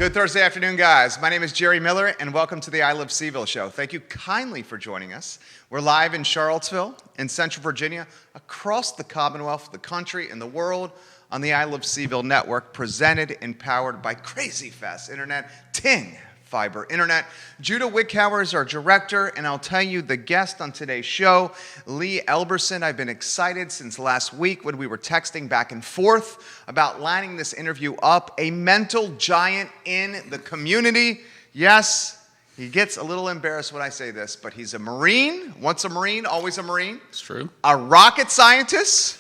Good Thursday afternoon, guys. My name is Jerry Miller, and welcome to the I Love CVille Show. Thank you kindly for joining us. We're live in Charlottesville, in Central Virginia, across the Commonwealth, the country, and the world on the I Love CVille Network, presented and powered by crazy fast internet, Ting Fiber Internet. Judah Wickhauer is our director, and I'll tell you the guest on today's show, Lee Elberson. I've been excited since last week when we were texting back and forth about lining this interview up. A mental giant in the community. Yes, he gets a little embarrassed when I say this, but he's a Marine. Once a Marine, always a Marine. It's true. A rocket scientist.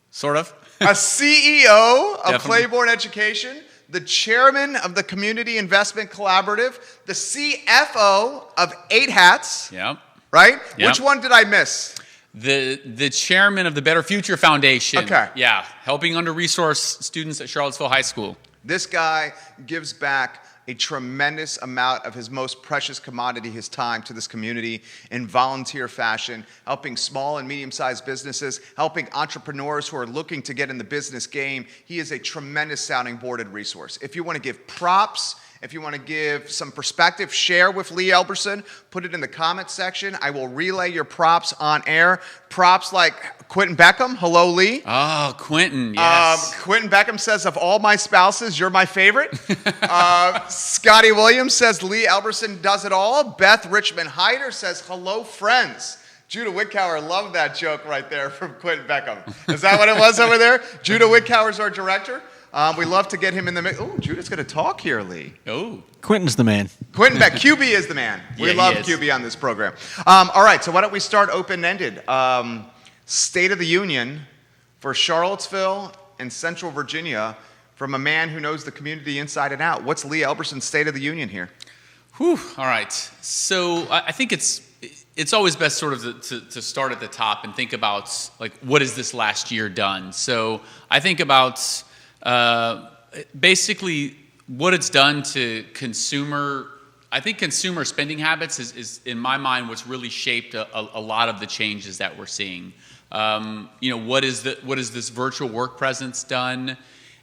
Sort of. A CEO of Definitely. Clayborne Education. The chairman of the Community Investment Collaborative, the CFO of 8 Hats, Yep. right? Yep. Which one did I miss? The chairman of the Better Future Foundation. Okay. Yeah, helping under-resourced students at Charlottesville High School. This guy gives back a tremendous amount of his most precious commodity, his time, to this community in volunteer fashion, helping small and medium-sized businesses, helping entrepreneurs who are looking to get in the business game. He is a tremendous sounding board and resource. If you want to give props, if you want to give some perspective, share with Lee Elberson, put it in the comments section. I will relay your props on air. Props like Quentin Beckham. Hello, Lee. Oh, Quentin, yes. Quentin Beckham says, of all my spouses, you're my favorite. Scotty Williams says, Lee Elberson does it all. Beth Richmond Hyder says, hello, friends. Judah Wickhauer, love that joke right there from Quentin Beckham. Is that what it was over there? Judah Wickhauer's our director. We love to get him in the mix. Oh, Judah's going to talk here, Lee. Oh. Quentin's the man. Quentin Beck, QB is the man. We Yeah, love he is. QB on this program. All right, so why don't we start open-ended? State of the Union for Charlottesville and Central Virginia from a man who knows the community inside and out. What's Lee Elberson's State of the Union here? Whew. All right. So I think it's always best sort of to start at the top and think about, like, what has this last year done? So I think about basically what it's done to consumer spending habits is in my mind what's really shaped a lot of the changes that we're seeing. What is this virtual work presence done?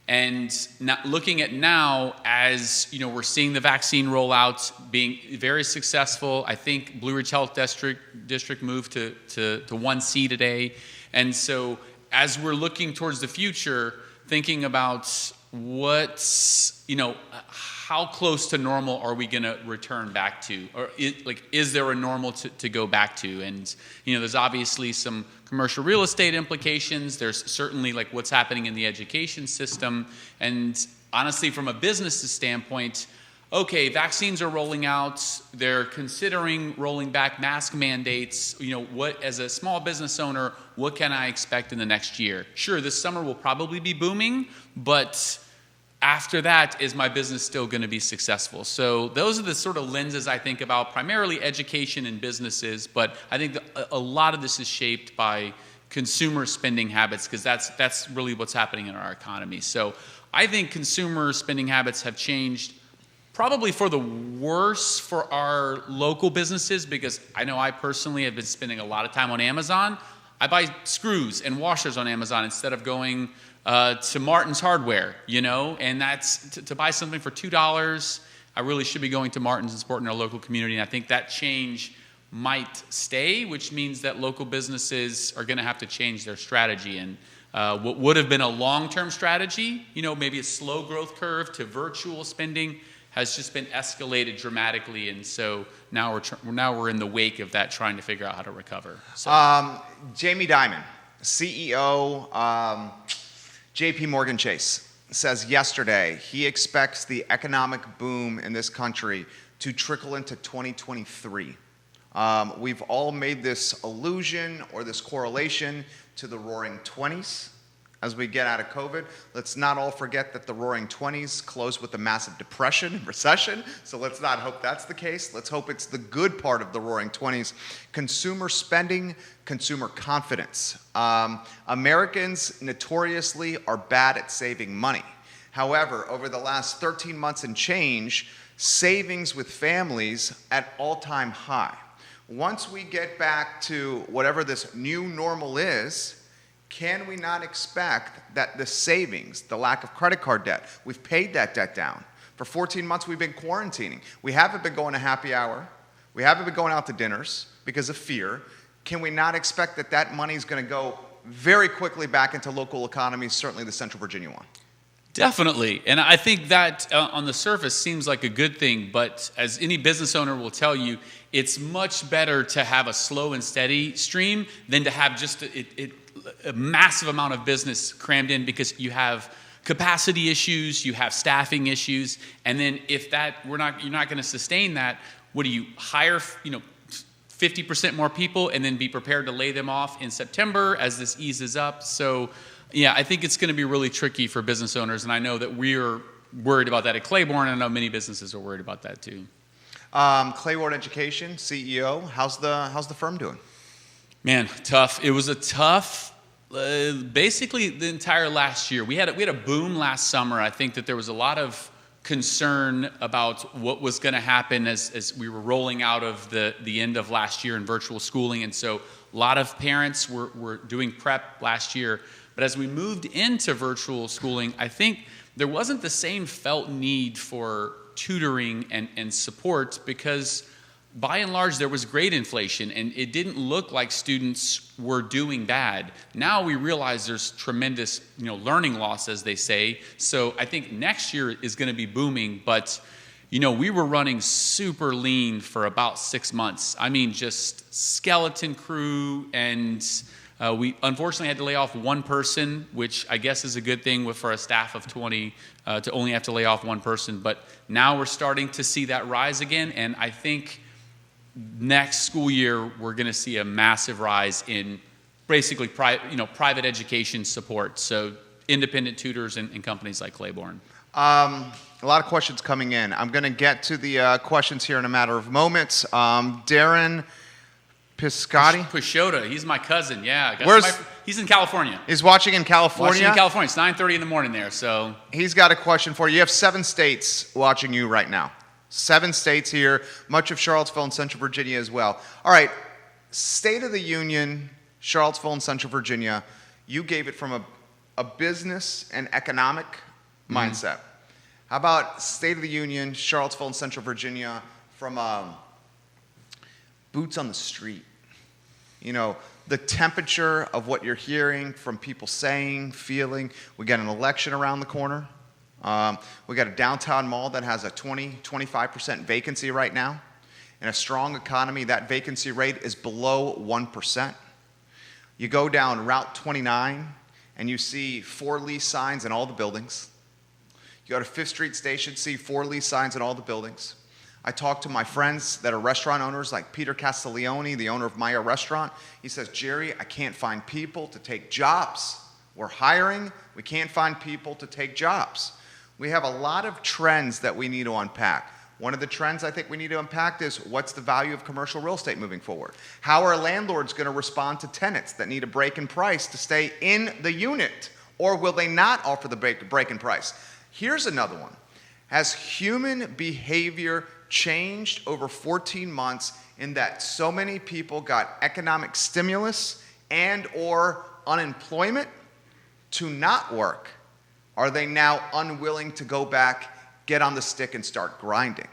And looking at now, as we're seeing the vaccine rollout being very successful. I think Blue Ridge Health District moved to 1C today, and so as we're looking towards the future, thinking about how close to normal are we going to return back to, or is there a normal to go back to? And there's obviously some commercial real estate implications. There's certainly what's happening in the education system, and honestly, from a business standpoint, okay, vaccines are rolling out. They're considering rolling back mask mandates. What, as a small business owner, what can I expect in the next year? Sure, this summer will probably be booming, but after that, is my business still going to be successful? So those are the sort of lenses I think about, primarily education and businesses, but I think a lot of this is shaped by consumer spending habits, because that's really what's happening in our economy. So I think consumer spending habits have changed probably for the worse for our local businesses, because I know I personally have been spending a lot of time on Amazon. I buy screws and washers on Amazon instead of going to Martin's Hardware, and that's to buy something for $2. I really should be going to Martin's and supporting our local community, and I think that change might stay, which means that local businesses are going to have to change their strategy. And what would have been a long-term strategy, maybe a slow growth curve to virtual spending, has just been escalated dramatically, and so now we're in the wake of that, trying to figure out how to recover. So. Jamie Dimon, CEO, JP Morgan Chase, says yesterday he expects the economic boom in this country to trickle into 2023. We've all made this allusion or this correlation to the Roaring '20s as we get out of COVID. Let's not all forget that the Roaring '20s closed with a massive depression and recession, so let's not hope that's the case. Let's hope it's the good part of the Roaring '20s. Consumer spending, consumer confidence. Americans notoriously are bad at saving money. However, over the last 13 months and change, savings with families at all-time high. Once we get back to whatever this new normal is, can we not expect that the savings, the lack of credit card debt, we've paid that debt down, For 14 months, we've been quarantining. We haven't been going to happy hour. We haven't been going out to dinners because of fear. Can we not expect that that money is going to go very quickly back into local economies, certainly the Central Virginia one? Definitely. And I think that on the surface seems like a good thing, but as any business owner will tell you, it's much better to have a slow and steady stream than to have just a massive amount of business crammed in, because you have capacity issues, you have staffing issues, and then if that you're not going to sustain that, what do you hire, 50% more people and then be prepared to lay them off in September as this eases up? So yeah, I think it's going to be really tricky for business owners, and I know that we're worried about that at Clayborne, and I know many businesses are worried about that too. Claiborne Education, CEO, how's the firm doing? Man, tough. It was a tough, basically the entire last year. We had a boom last summer. I think that there was a lot of concern about what was going to happen as we were rolling out of the end of last year in virtual schooling, and so a lot of parents were doing prep last year. But as we moved into virtual schooling, I think there wasn't the same felt need for tutoring and support, because by and large there was grade inflation and it didn't look like students were doing bad. Now we realize there's tremendous learning loss, as they say. So I think next year is going to be booming, but we were running super lean for about 6 months. I mean, just skeleton crew, and we unfortunately had to lay off one person, which I guess is a good thing for a staff of 20 to only have to lay off one person. But now we're starting to see that rise again, and I think next school year we're going to see a massive rise in basically private education support. So independent tutors and companies like Clayborne. A lot of questions coming in. I'm going to get to the questions here in a matter of moments. Darren Piscotti? Pashota, he's my cousin, yeah. He's in California. He's watching in California? Watching in California. It's 9:30 in the morning there, so. He's got a question for you. You have 7 states watching you right now. 7 states here, much of Charlottesville and Central Virginia as well. All right, State of the Union, Charlottesville and Central Virginia, you gave it from a business and economic mindset. How about State of the Union, Charlottesville and Central Virginia, from boots on the street? The temperature of what you're hearing from people saying, feeling. We got an election around the corner. We got a downtown mall that has a 25% vacancy right now. In a strong economy, that vacancy rate is below 1%. You go down Route 29 and you see 4 lease signs in all the buildings. You go to 5th Street Station, see 4 lease signs in all the buildings. I talk to my friends that are restaurant owners, like Peter Castiglione, the owner of Maya Restaurant. He says, Jerry, I can't find people to take jobs. We're hiring. We can't find people to take jobs. We have a lot of trends that we need to unpack. One of the trends I think we need to unpack is, what's the value of commercial real estate moving forward? How are landlords going to respond to tenants that need a break in price to stay in the unit? Or will they not offer the break in price? Here's another one. Has human behavior changed over 14 months in that so many people got economic stimulus and or unemployment to not work? Are they now unwilling to go back, get on the stick, and start grinding?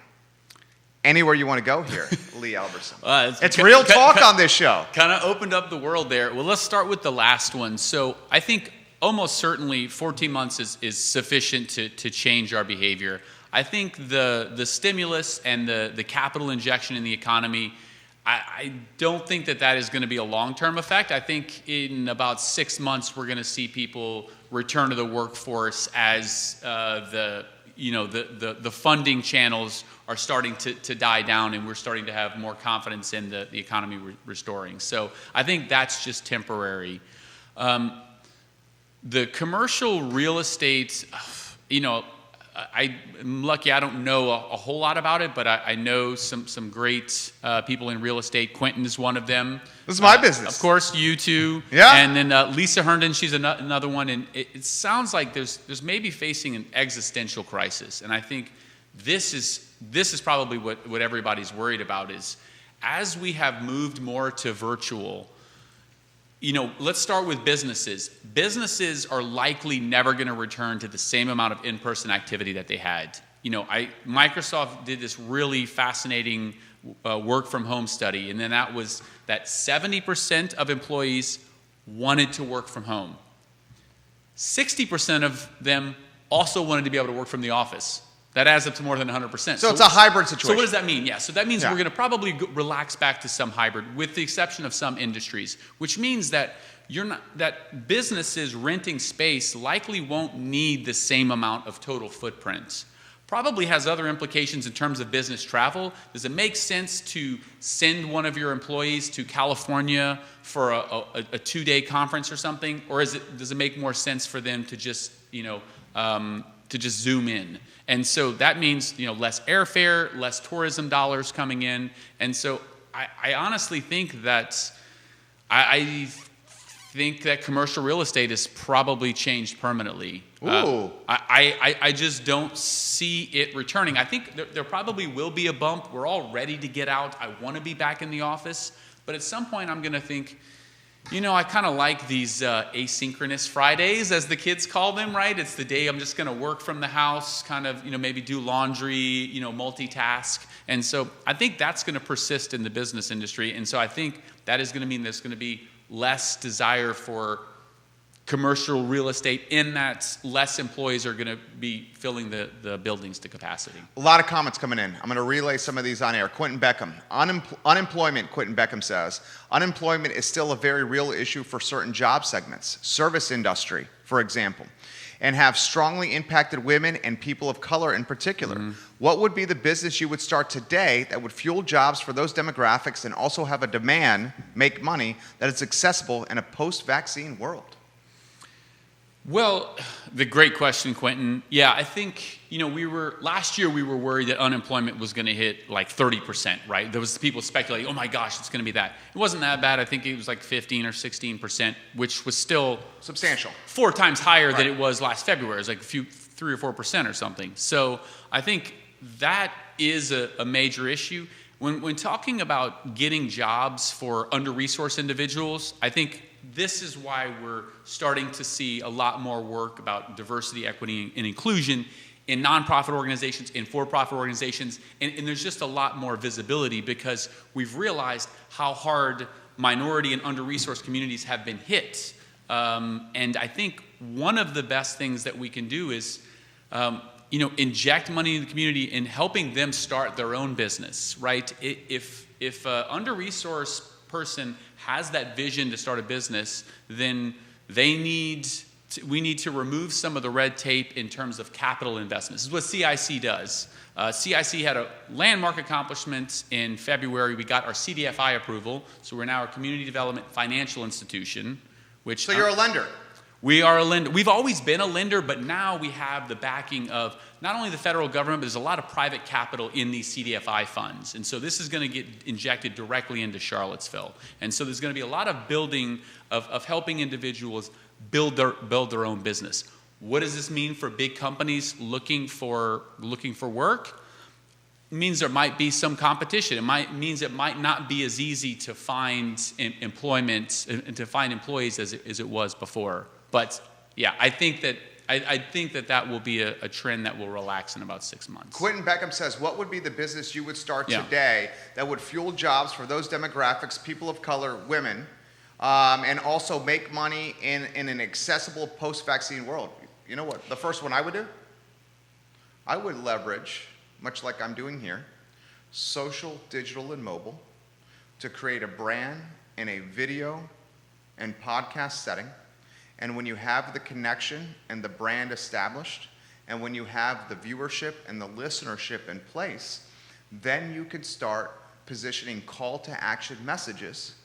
Anywhere you want to go here, Lee Elberson. It's real talk on this show. Kind of opened up the world there. Well, let's start with the last one. So I think almost certainly 14 months is sufficient to change our behavior. I think the stimulus and the capital injection in the economy, I don't think that is going to be a long-term effect. I think in about 6 months we're going to see people return to the workforce as the funding channels are starting to die down, and we're starting to have more confidence in the economy restoring. So I think that's just temporary. The commercial real estate, I'm lucky I don't know a whole lot about it, but I know some great people in real estate. Quentin is one of them. This is my business. Of course, you too. Yeah. And then Lisa Herndon, she's another one. And it sounds like there's maybe facing an existential crisis. And I think this is probably what everybody's worried about, is as we have moved more to virtual, let's start with businesses. Businesses are likely never going to return to the same amount of in-person activity that they had. Microsoft did this really fascinating work from home study, and then that was that 70% of employees wanted to work from home. 60% of them also wanted to be able to work from the office. That adds up to more than 100%. So it's a hybrid situation. So what does that mean? Yeah, so that means we're going to probably relax back to some hybrid, with the exception of some industries, which means that that businesses renting space likely won't need the same amount of total footprint. Probably has other implications in terms of business travel. Does it make sense to send one of your employees to California for a 2-day conference or something, or does it make more sense for them to just zoom in? And so that means less airfare, less tourism dollars coming in. And so I honestly think that I think that commercial real estate has probably changed permanently. Ooh. I just don't see it returning. I think there probably will be a bump. We're all ready to get out. I want to be back in the office. But at some point, I'm going to think, I kind of like these asynchronous Fridays, as the kids call them, right? It's the day I'm just going to work from the house, kind of, maybe do laundry, multitask. And so I think that's going to persist in the business industry. And so I think that is going to mean there's going to be less desire for commercial real estate, in that less employees are going to be filling the buildings to capacity. A lot of comments coming in. I'm going to relay some of these on air. Quentin Beckham. Unemployment, Quentin Beckham says, unemployment is still a very real issue for certain job segments, service industry, for example, and have strongly impacted women and people of color in particular. Mm-hmm. What would be the business you would start today that would fuel jobs for those demographics and also have a demand, make money, that is accessible in a post-vaccine world? Well, the great question, Quentin. Yeah, I think, last year we were worried that unemployment was going to hit like 30%, right? There was people speculating, oh my gosh, it's going to be that. It wasn't that bad. I think it was like 15 or 16%, which was still substantial. 4 times higher than it was last February. It was like 3 or 4% or something. So I think that is a major issue. When talking about getting jobs for under-resourced individuals, I think this is why we're starting to see a lot more work about diversity, equity, and inclusion in nonprofit organizations, in for-profit organizations, and there's just a lot more visibility, because we've realized how hard minority and under-resourced communities have been hit. And I think one of the best things that we can do is inject money in the community in helping them start their own business, right? If an under-resourced person has that vision to start a business, then we need to remove some of the red tape in terms of capital investments. This is what CIC does. CIC had a landmark accomplishment in February. We got our CDFI approval, so we're now a community development financial institution. So you're a lender? We are a lender. We've always been a lender, but now we have the backing of not only the federal government, but there's a lot of private capital in these CDFI funds. And so this is going to get injected directly into Charlottesville. And so there's going to be a lot of building of helping individuals build their own business. What does this mean for big companies looking for work? It means there might be some competition. Means it might not be as easy to find employment and to find employees as it was before. But yeah, I think that will be a trend that will relax in about 6 months. Quentin Beckham says, what would be the business you would start today that would fuel jobs for those demographics, people of color, women, and also make money in an accessible post-vaccine world? You know what? The first one I would do? I would leverage, much like I'm doing here, social, digital, and mobile to create a brand in a video and podcast setting. And when you have the connection and the brand established, and when you have the viewership and the listenership in place, then you can start positioning call to action messages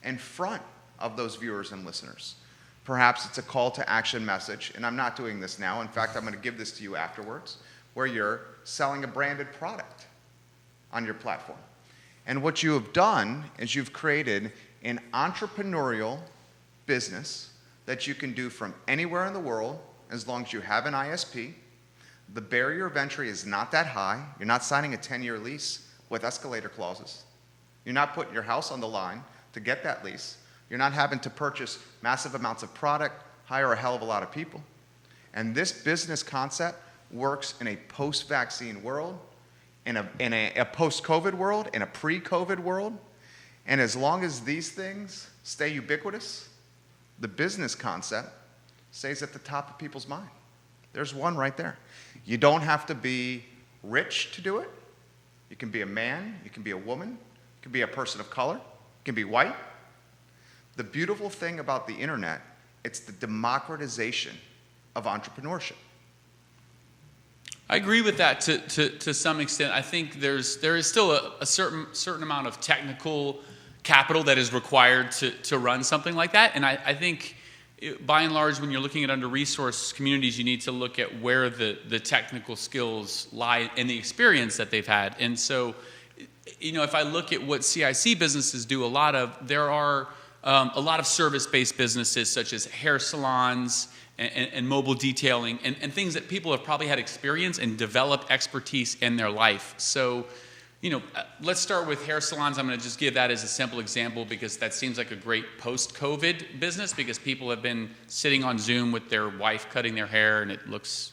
in front of those viewers and listeners. Perhaps it's a call to action message, and I'm not doing this now. In fact, I'm going to give this to you afterwards, where you're selling a branded product on your platform. And what you have done is you've created an entrepreneurial business that you can do from anywhere in the world as long as you have an ISP. The barrier of entry is not that high. You're not signing a 10-year lease with escalator clauses. You're not putting your house on the line to get that lease. You're not having to purchase massive amounts of product, hire a hell of a lot of people. And this business concept works in a post-vaccine world, in a post-COVID world, in a pre-COVID world. And as long as these things stay ubiquitous, the business concept stays at the top of people's mind. There's one right there. You don't have to be rich to do it. You can be a man, you can be a woman, you can be a person of color, you can be white. The beautiful thing about the internet, it's the democratization of entrepreneurship. I agree with that to some extent. I think there is still a certain amount of technical capital that is required to run something like that. And I think, by and large, when you're looking at under-resourced communities, you need to look at where the technical skills lie and the experience that they've had. And so, if I look at what CIC businesses do a lot of, there are a lot of service-based businesses such as hair salons and mobile detailing and things that people have probably had experience and developed expertise in their life. So, let's start with hair salons. I'm going to just give that as a simple example because that seems like a great post-COVID business because people have been sitting on Zoom with their wife cutting their hair and it looks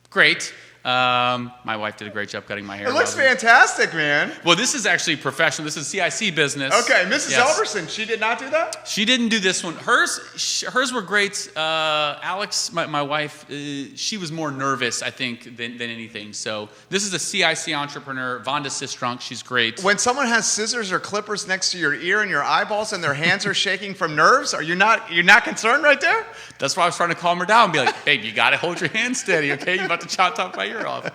great. My wife did a great job cutting my hair. It looks fantastic, man. Well, this is actually professional. This is CIC business. Okay, Mrs. Elberson, she did not do that? She didn't do this one. Hers were great. Alex, my wife, she was more nervous, I think, than anything. So this is a CIC entrepreneur, Vonda Sistrunk. She's great. When someone has scissors or clippers next to your ear and your eyeballs and their hands are shaking from nerves, you're not concerned right there? That's why I was trying to calm her down and be like, babe, you got to hold your hand steady, okay? You're about to chop my ear off.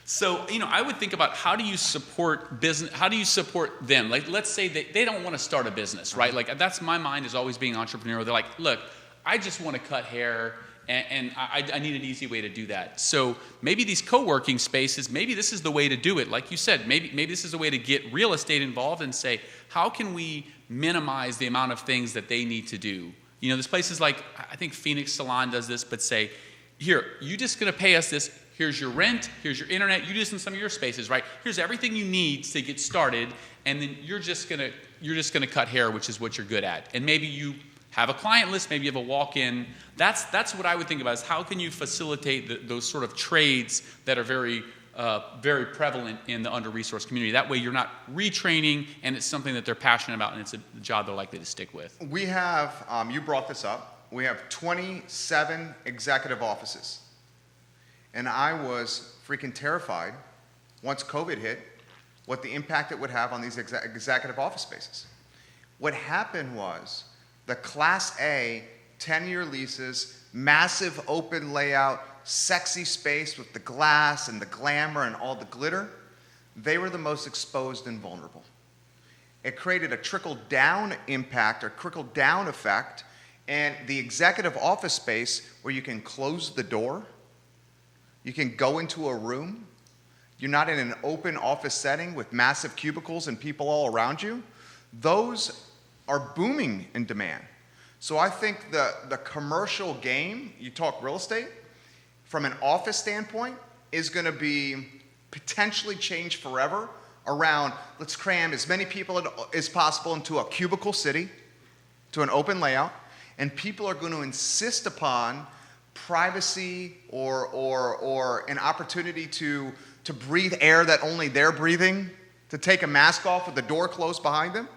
So, I would think about how do you support business? How do you support them? Like, let's say they don't want to start a business, right? Like, that's my mind is always being entrepreneurial. They're like, look, I just want to cut hair and I need an easy way to do that. So maybe these co-working spaces, maybe this is the way to do it. Like you said, maybe this is a way to get real estate involved and say, how can we minimize the amount of things that they need to do? There's places like, I think Phoenix Salon does this, but say, here, you're just going to pay us this. Here's your rent. Here's your internet. You do this in some of your spaces, right? Here's everything you need to get started, and then you're just gonna cut hair, which is what you're good at. And maybe you have a client list. Maybe you have a walk-in. That's what I would think about is how can you facilitate those sort of trades that are very very prevalent in the under-resourced community. That way, you're not retraining, and it's something that they're passionate about, and it's a job they're likely to stick with. We have, you brought this up, we have 27 executive offices. And I was freaking terrified once COVID hit, what the impact it would have on these executive office spaces. What happened was the Class A 10-year leases, massive open layout, sexy space with the glass and the glamour and all the glitter, they were the most exposed and vulnerable. It created a trickle-down impact or trickle-down effect, and the executive office space where you can close the door, you can go into a room, you're not in an open office setting with massive cubicles and people all around you, those are booming in demand. So I think the commercial game, you talk real estate, from an office standpoint, is going to be potentially changed forever around let's cram as many people as possible into a cubicle city, to an open layout, and people are going to insist upon privacy or an opportunity to breathe air that only they're breathing, to take a mask off with the door closed behind them.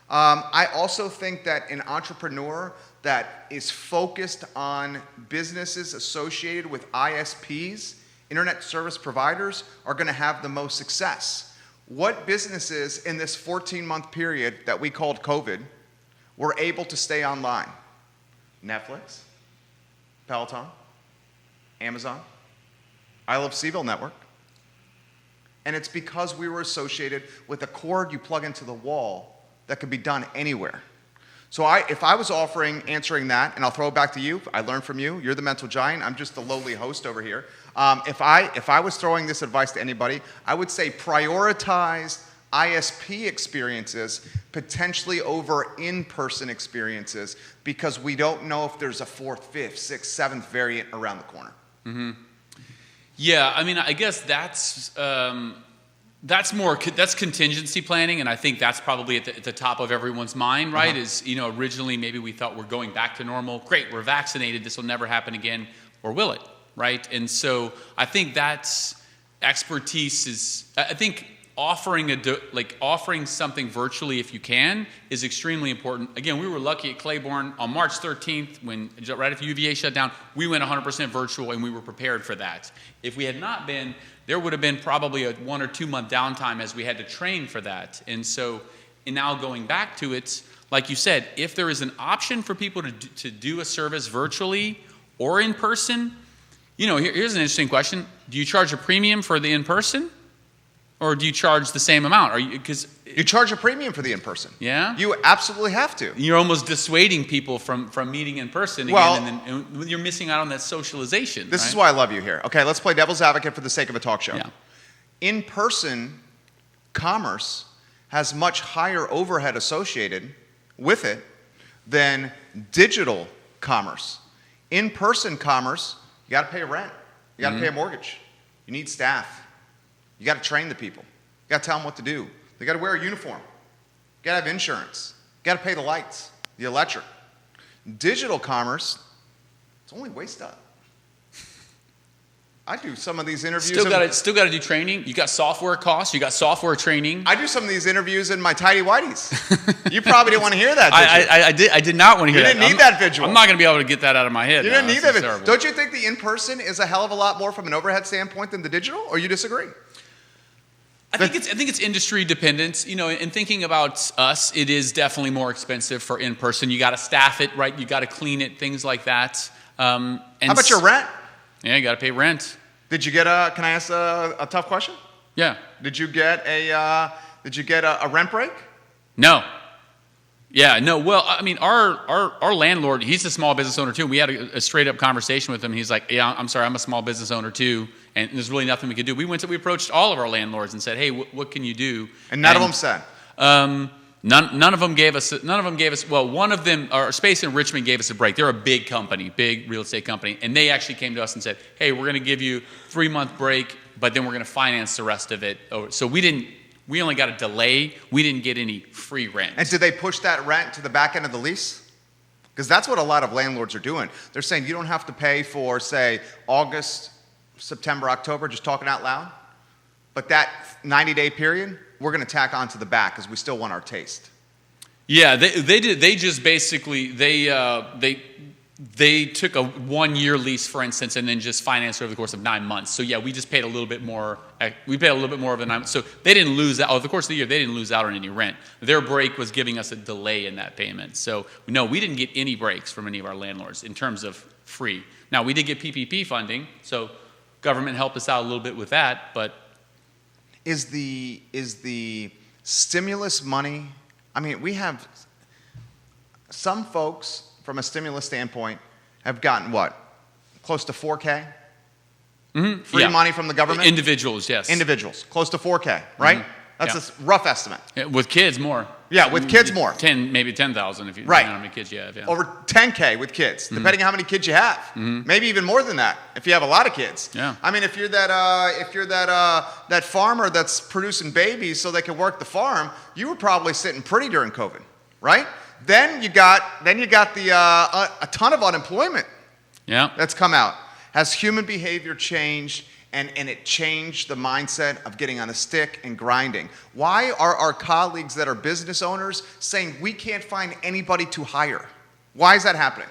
I also think that an entrepreneur that is focused on businesses associated with ISPs, internet service providers, are going to have the most success. What businesses in this 14-month period that we called COVID were able to stay online? Netflix, Peloton, Amazon, I Love CVille Network. And it's because we were associated with a cord you plug into the wall that could be done anywhere. So if I was answering that, and I'll throw it back to you, I learned from you, you're the mental giant, I'm just the lowly host over here. If I was throwing this advice to anybody, I would say prioritize ISP experiences potentially over in-person experiences, because we don't know if there's a 4th, 5th, 6th, 7th variant around the corner. Mm-hmm. Yeah, I mean, I guess that's contingency planning, and I think that's probably at the top of everyone's mind, right? Is, originally maybe we thought we're going back to normal. Great, we're vaccinated. This will never happen again, or will it? right? And so I think that's expertise I think offering something virtually if you can is extremely important. Again, we were lucky at Claiborne on March 13th right after UVA shut down, we went 100% virtual and we were prepared for that. If we had not been, there would have been probably a 1 or 2 month downtime as we had to train for that. And so, now going back to it, like you said, if there is an option for people to do a service virtually or in person, here's an interesting question. Do you charge a premium for the in-person? Or do you charge the same amount? You charge a premium for the in-person. Yeah? You absolutely have to. You're almost dissuading people from meeting in person again, and you're missing out on that socialization. This is why I love you here. Okay, let's play devil's advocate for the sake of a talk show. Yeah. In-person commerce has much higher overhead associated with it than digital commerce. In-person commerce, you got to pay a rent. You got to pay a mortgage. You need staff. You got to train the people. You got to tell them what to do. They got to wear a uniform. You got to have insurance. You got to pay the lights, the electric. Digital commerce, it's only waste up. I do some of these interviews. Still got to do training. You got software costs. You got software training. I do some of these interviews in my tidy whities. You probably didn't want to hear that, did you? I did not want to hear that. You didn't need that visual. I'm not going to be able to get that out of my head. You didn't need that visual. Don't you think the in-person is a hell of a lot more from an overhead standpoint than the digital, or you disagree? I think it's industry dependent. In thinking about us, it is definitely more expensive for in-person. You got to staff it, right? You got to clean it, things like that. How about your rent? Yeah, you got to pay rent. Did you get can I ask a tough question? Yeah. Did you get a rent break? No. Yeah, no. Well, I mean, our landlord, he's a small business owner too. We had a straight up conversation with him. He's like, "Yeah, I'm sorry, I'm a small business owner too, and there's really nothing we could do." We approached all of our landlords and said, "Hey, what can you do?" And none of them said. None of them gave us. Well, one of them, our Space in Richmond, gave us a break. They're a big company, big real estate company, and they actually came to us and said, "Hey, we're going to give you 3-month break, but then we're going to finance the rest of it." So we only got a delay. We didn't get any free rent. And did they push that rent to the back end of the lease? Because that's what a lot of landlords are doing. They're saying you don't have to pay for, say, August, September, October, just talking out loud. But that 90-day period, we're going to tack onto the back because we still want our taste. Yeah, they did. They just basically they took a 1-year lease, for instance, and then just financed over the course of 9 months. So yeah, we just paid a little bit more. We paid a little bit more of the 9 months. So they didn't lose out. Over the course of the year, they didn't lose out on any rent. Their break was giving us a delay in that payment. So no, we didn't get any breaks from any of our landlords in terms of free. Now we did get PPP funding, so government helped us out a little bit with that. But is the stimulus money? I mean, we have some folks from a stimulus standpoint have gotten what? Close to $4K? Mm-hmm. Free money from the government? Individuals, yes. Individuals, close to $4K, right? Mm-hmm. That's a rough estimate. Yeah, with kids, more. Yeah, with kids, more. Maybe 10,000 if you right. know how many kids you have. Yeah. Over 10K with kids, depending on how many kids you have. Mm-hmm. Maybe even more than that if you have a lot of kids. Yeah. I mean, if you're that farmer that's producing babies so they can work the farm, you were probably sitting pretty during COVID, right? Then you got a ton of unemployment. Yeah. That's come out. Has human behavior changed? And it changed the mindset of getting on a stick and grinding. Why are our colleagues that are business owners saying we can't find anybody to hire? Why is that happening?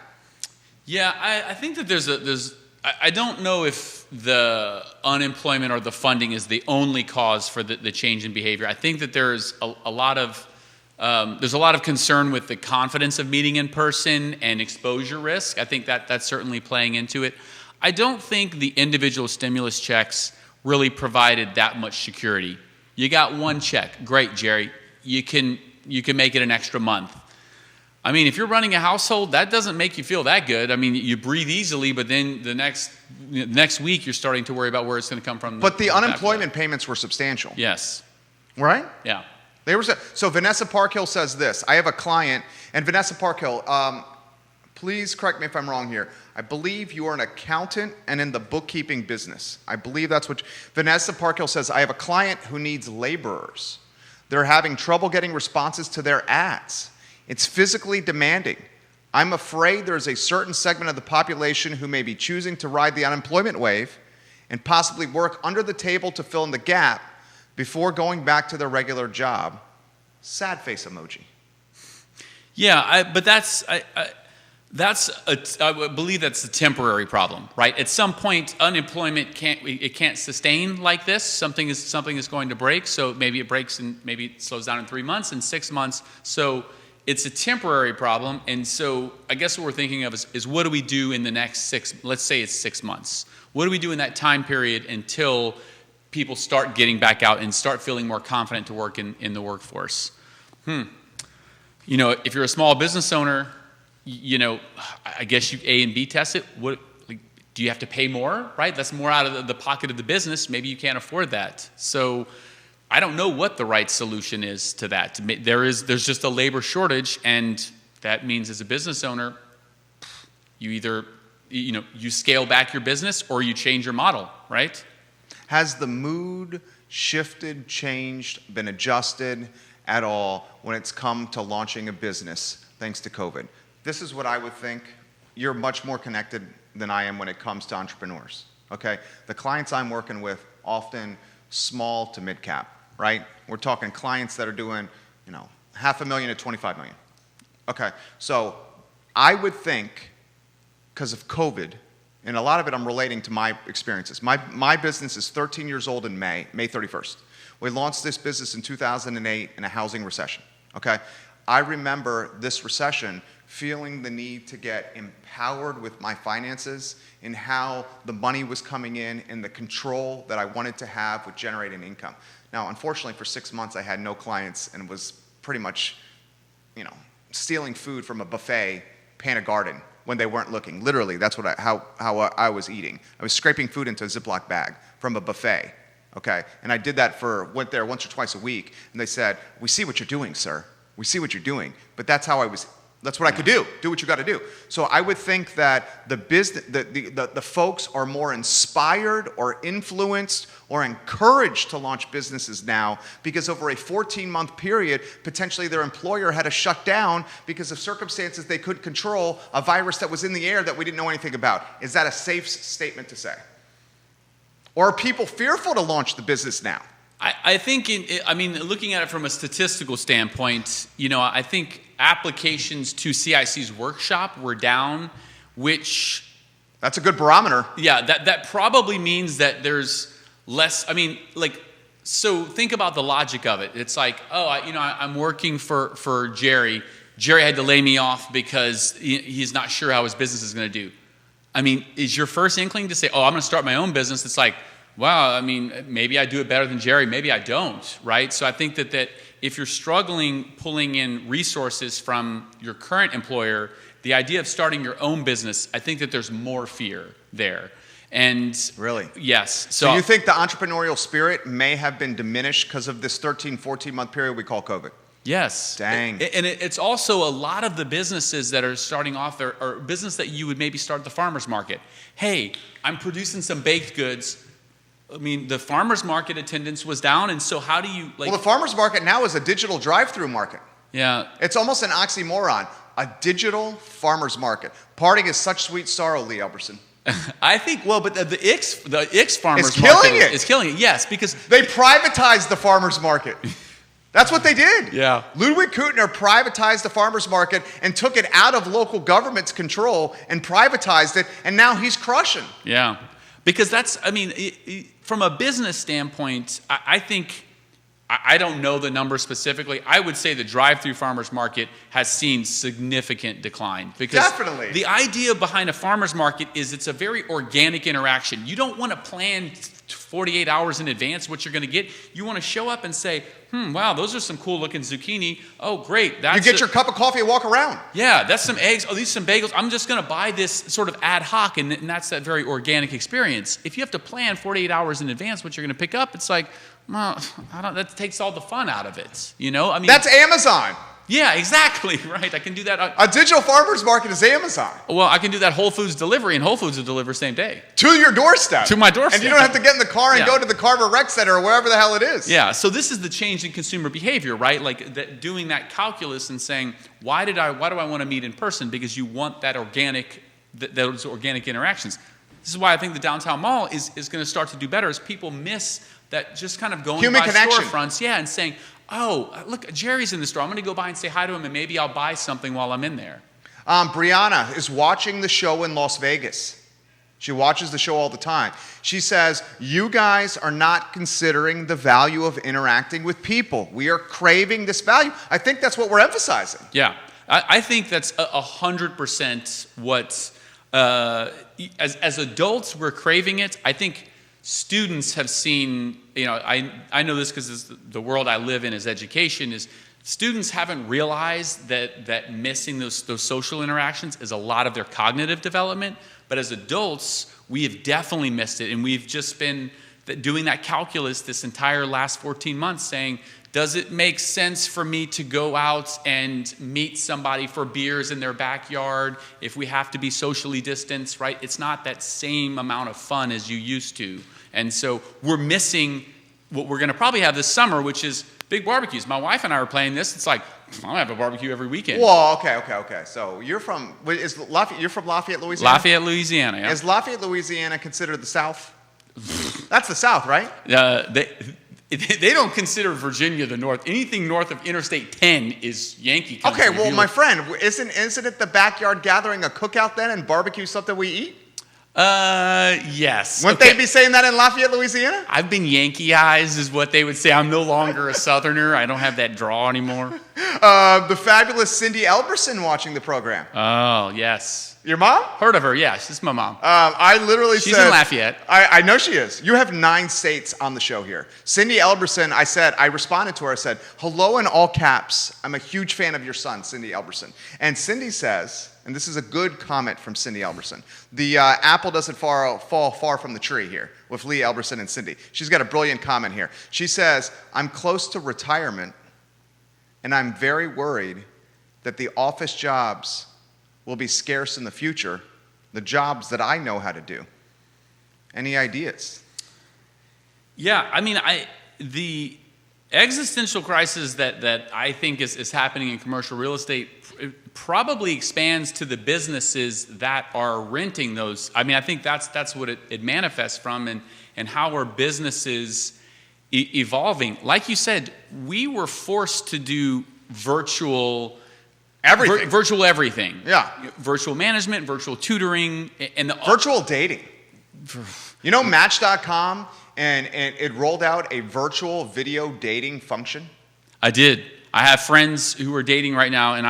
Yeah, I think that I don't know if the unemployment or the funding is the only cause for the change in behavior. I think that there's a lot of concern with the confidence of meeting in person and exposure risk. I think that's certainly playing into it. I don't think the individual stimulus checks really provided that much security. You got one check, great, Jerry. You can make it an extra month. I mean, if you're running a household, that doesn't make you feel that good. I mean, you breathe easily, but then the next week you're starting to worry about where it's going to come from. But the unemployment payments were substantial. Yes. Right? Yeah. They were. So Vanessa Parkhill says this. I have a client, and Vanessa Parkhill, please correct me if I'm wrong here. I believe you are an accountant and in the bookkeeping business. I believe that's what Vanessa Parkhill says. I have a client who needs laborers. They're having trouble getting responses to their ads. It's physically demanding. I'm afraid there's a certain segment of the population who may be choosing to ride the unemployment wave and possibly work under the table to fill in the gap before going back to their regular job. Sad face emoji. Yeah, but I believe that's a temporary problem, right? At some point, unemployment can't sustain like this. Something is going to break. So maybe it breaks and maybe it slows down in 3 months, in 6 months. So it's a temporary problem. And so I guess what we're thinking of is what do we do in the next let's say it's 6 months. What do we do in that time period until people start getting back out and start feeling more confident to work in the workforce? You know, if you're a small business owner, you know, I guess you A and B test it. Do you have to pay more, right? That's more out of the pocket of the business. Maybe you can't afford that. So I don't know what the right solution is to that. There's just a labor shortage, and that means as a business owner, you either, you scale back your business or you change your model, right? Has the mood shifted, changed, been adjusted at all when it's come to launching a business thanks to COVID? This is what I would think. You're much more connected than I am when it comes to entrepreneurs, okay? The clients I'm working with, often small to mid-cap, right? We're talking clients that are doing, $500,000 to $25 million. Okay, so I would think, because of COVID, and a lot of it I'm relating to my experiences. My business is 13 years old in May 31st. We launched this business in 2008 in a housing recession, okay? I remember this recession feeling the need to get empowered with my finances and how the money was coming in and the control that I wanted to have with generating income. Now, unfortunately, for 6 months, I had no clients and was pretty much, stealing food from a buffet, Pana Garden, when they weren't looking. Literally, that's how I was eating. I was scraping food into a Ziploc bag from a buffet, okay? And I did that went there once or twice a week, and they said, "We see what you're doing, sir. We see what you're doing." But that's what I could do. Do what you got to do. So I would think that the folks are more inspired or influenced or encouraged to launch businesses now because over a 14-month period, potentially their employer had to shut down because of circumstances they couldn't control, a virus that was in the air that we didn't know anything about. Is that a safe statement to say? Or are people fearful to launch the business now? I think, looking at it from a statistical standpoint, I think applications to CIC's workshop were down, which... That's a good barometer. Yeah, that probably means that there's less, so think about the logic of it. It's like, I'm working for Jerry. Jerry had to lay me off because he's not sure how his business is going to do. Is your first inkling to say, I'm going to start my own business? It's like, wow, maybe I do it better than Jerry, maybe I don't, right? So I think that if you're struggling pulling in resources from your current employer, the idea of starting your own business, I think that there's more fear there. And really? Yes. So you think the entrepreneurial spirit may have been diminished because of this 13, 14-month period we call COVID? Yes. Dang. And it's also a lot of the businesses that are starting off are business that you would maybe start at the farmer's market. Hey, I'm producing some baked goods. The farmer's market attendance was down, and so how do you Well, the farmer's market now is a digital drive-through market. Yeah. It's almost an oxymoron. A digital farmer's market. Parting is such sweet sorrow, Lee Elberson. I think, but the Ix farmer's market is killing it. Yes, because they privatized the farmer's market. That's what they did. Yeah. Ludwig Kutner privatized the farmer's market and took it out of local government's control and privatized it, and now he's crushing. Yeah. Because that's, from a business standpoint, I think, I don't know the number specifically. I would say the drive-through farmer's market has seen significant decline. Because definitely. The idea behind a farmer's market is it's a very organic interaction. You don't want to plan 48 hours in advance what you're going to get. You want to show up and say, wow, those are some cool looking zucchini. Oh, great. You get your cup of coffee and walk around. Yeah, that's some eggs. Oh, these are some bagels. I'm just going to buy this sort of ad hoc, and that's that very organic experience. If you have to plan 48 hours in advance what you're going to pick up, it's like, well, that takes all the fun out of it. That's Amazon. Yeah, exactly, right. I can do that. A digital farmer's market is Amazon. Well, I can do that Whole Foods delivery, and Whole Foods will deliver same day. To your doorstep. To my doorstep. And you don't have to get in the car and Yeah. go to the Carver Rec Center or wherever the hell it is. Yeah, so this is the change in consumer behavior, right? Like doing that calculus and saying, why do I want to meet in person? Because you want that those organic interactions. This is why I think the downtown mall is going to start to do better, as people miss that just kind of going Human by connection. storefronts, and saying, oh, look, Jerry's in the store. I'm going to go by and say hi to him, and maybe I'll buy something while I'm in there. Brianna is watching the show in Las Vegas. She watches the show all the time. She says, you guys are not considering the value of interacting with people. We are craving this value. I think that's what we're emphasizing. Yeah, I think that's 100% what, as adults, we're craving it. I think students have seen, I know this because the world I live in is education, is students haven't realized that missing those social interactions is a lot of their cognitive development. But as adults, we have definitely missed it. And we've just been doing that calculus this entire last 14 months saying, does it make sense for me to go out and meet somebody for beers in their backyard if we have to be socially distanced, right? It's not that same amount of fun as you used to. And so we're missing what we're going to probably have this summer, which is big barbecues. My wife and I are playing this. It's like, I'll have a barbecue every weekend. Well, okay. So you're from Lafayette, Louisiana? Lafayette, Louisiana, yeah. Is Lafayette, Louisiana considered the South? That's the South, right? They don't consider Virginia the North. Anything north of Interstate 10 is Yankee country. Okay, well, my friend, isn't it the backyard gathering, a cookout then, and barbecue something we eat? Yes. Wouldn't they be saying that in Lafayette, Louisiana? I've been Yankeeized is what they would say. I'm no longer a Southerner. I don't have that draw anymore. The fabulous Cindy Elberson watching the program. Oh, yes. Your mom? Heard of her, yes. She's my mom. I literally She's said... in Lafayette. I know she is. You have 9 states on the show here. Cindy Elberson, I responded to her, I said, hello in all caps. I'm a huge fan of your son, Cindy Elberson. And Cindy says, and this is a good comment from Cindy Elberson, the apple doesn't fall far from the tree here with Lee Elberson and Cindy. She's got a brilliant comment here. She says, I'm close to retirement, and I'm very worried that the office jobs will be scarce in the future, the jobs that I know how to do. Any ideas? Yeah, I mean, the existential crisis that I think is happening in commercial real estate probably expands to the businesses that are renting those. I mean, I think that's what it manifests from, and how are businesses evolving. Like you said, we were forced to do virtual everything. Yeah. Virtual management, virtual tutoring, and virtual dating. You know Match.com, and it rolled out a virtual video dating function? I did. I have friends who are dating right now, and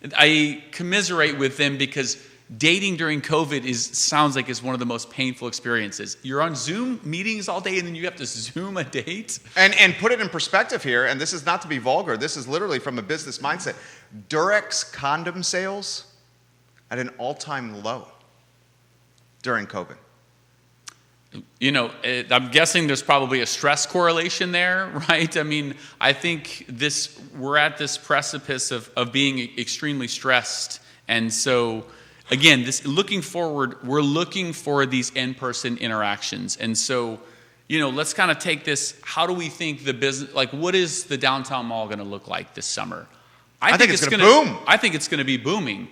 I commiserate with them because dating during COVID sounds like it's one of the most painful experiences. You're on Zoom meetings all day, and then you have to Zoom a date. And put it in perspective here, and this is not to be vulgar, this is literally from a business mindset. Durex condom sales at an all-time low during COVID. You know, I'm guessing there's probably a stress correlation there, right? I mean, I think we're at this precipice of being extremely stressed, and so again, looking forward, we're looking for these in-person interactions. And so, let's kind of take this, how do we think the business, like what is the downtown mall going to look like this summer? I think it's going to boom. I think it's going to be booming.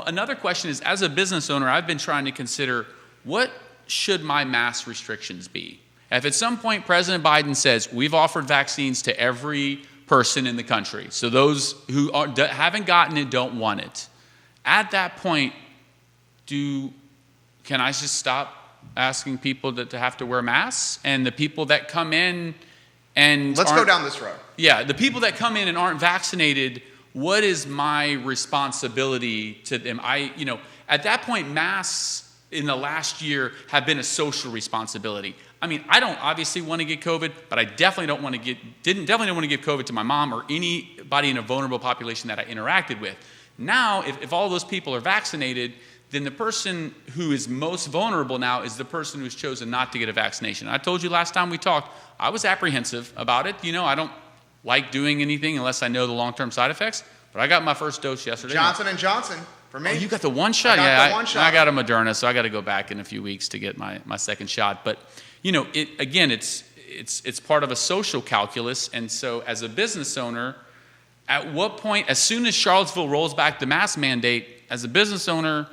Another question is, as a business owner, I've been trying to consider, what should my mass restrictions be? If at some point President Biden says, we've offered vaccines to every person in the country, so those who haven't gotten it don't want it. At that point, can I just stop asking people to have to wear masks? And the people that come in and let's go down this road. Yeah, the people that come in and aren't vaccinated, what is my responsibility to them? At that point, masks in the last year have been a social responsibility. I mean, I don't obviously want to get COVID, but I definitely don't want to give COVID to my mom or anybody in a vulnerable population that I interacted with. Now, if all those people are vaccinated, then the person who is most vulnerable now is the person who's chosen not to get a vaccination. I told you last time we talked, I was apprehensive about it. I don't like doing anything unless I know the long-term side effects, but I got my first dose yesterday. Johnson & Johnson for me. Oh, you got the one shot? I got a Moderna, so I got to go back in a few weeks to get my second shot. But, it's part of a social calculus, and so as a business owner, at what point, as soon as Charlottesville rolls back the mask mandate, as a business owner,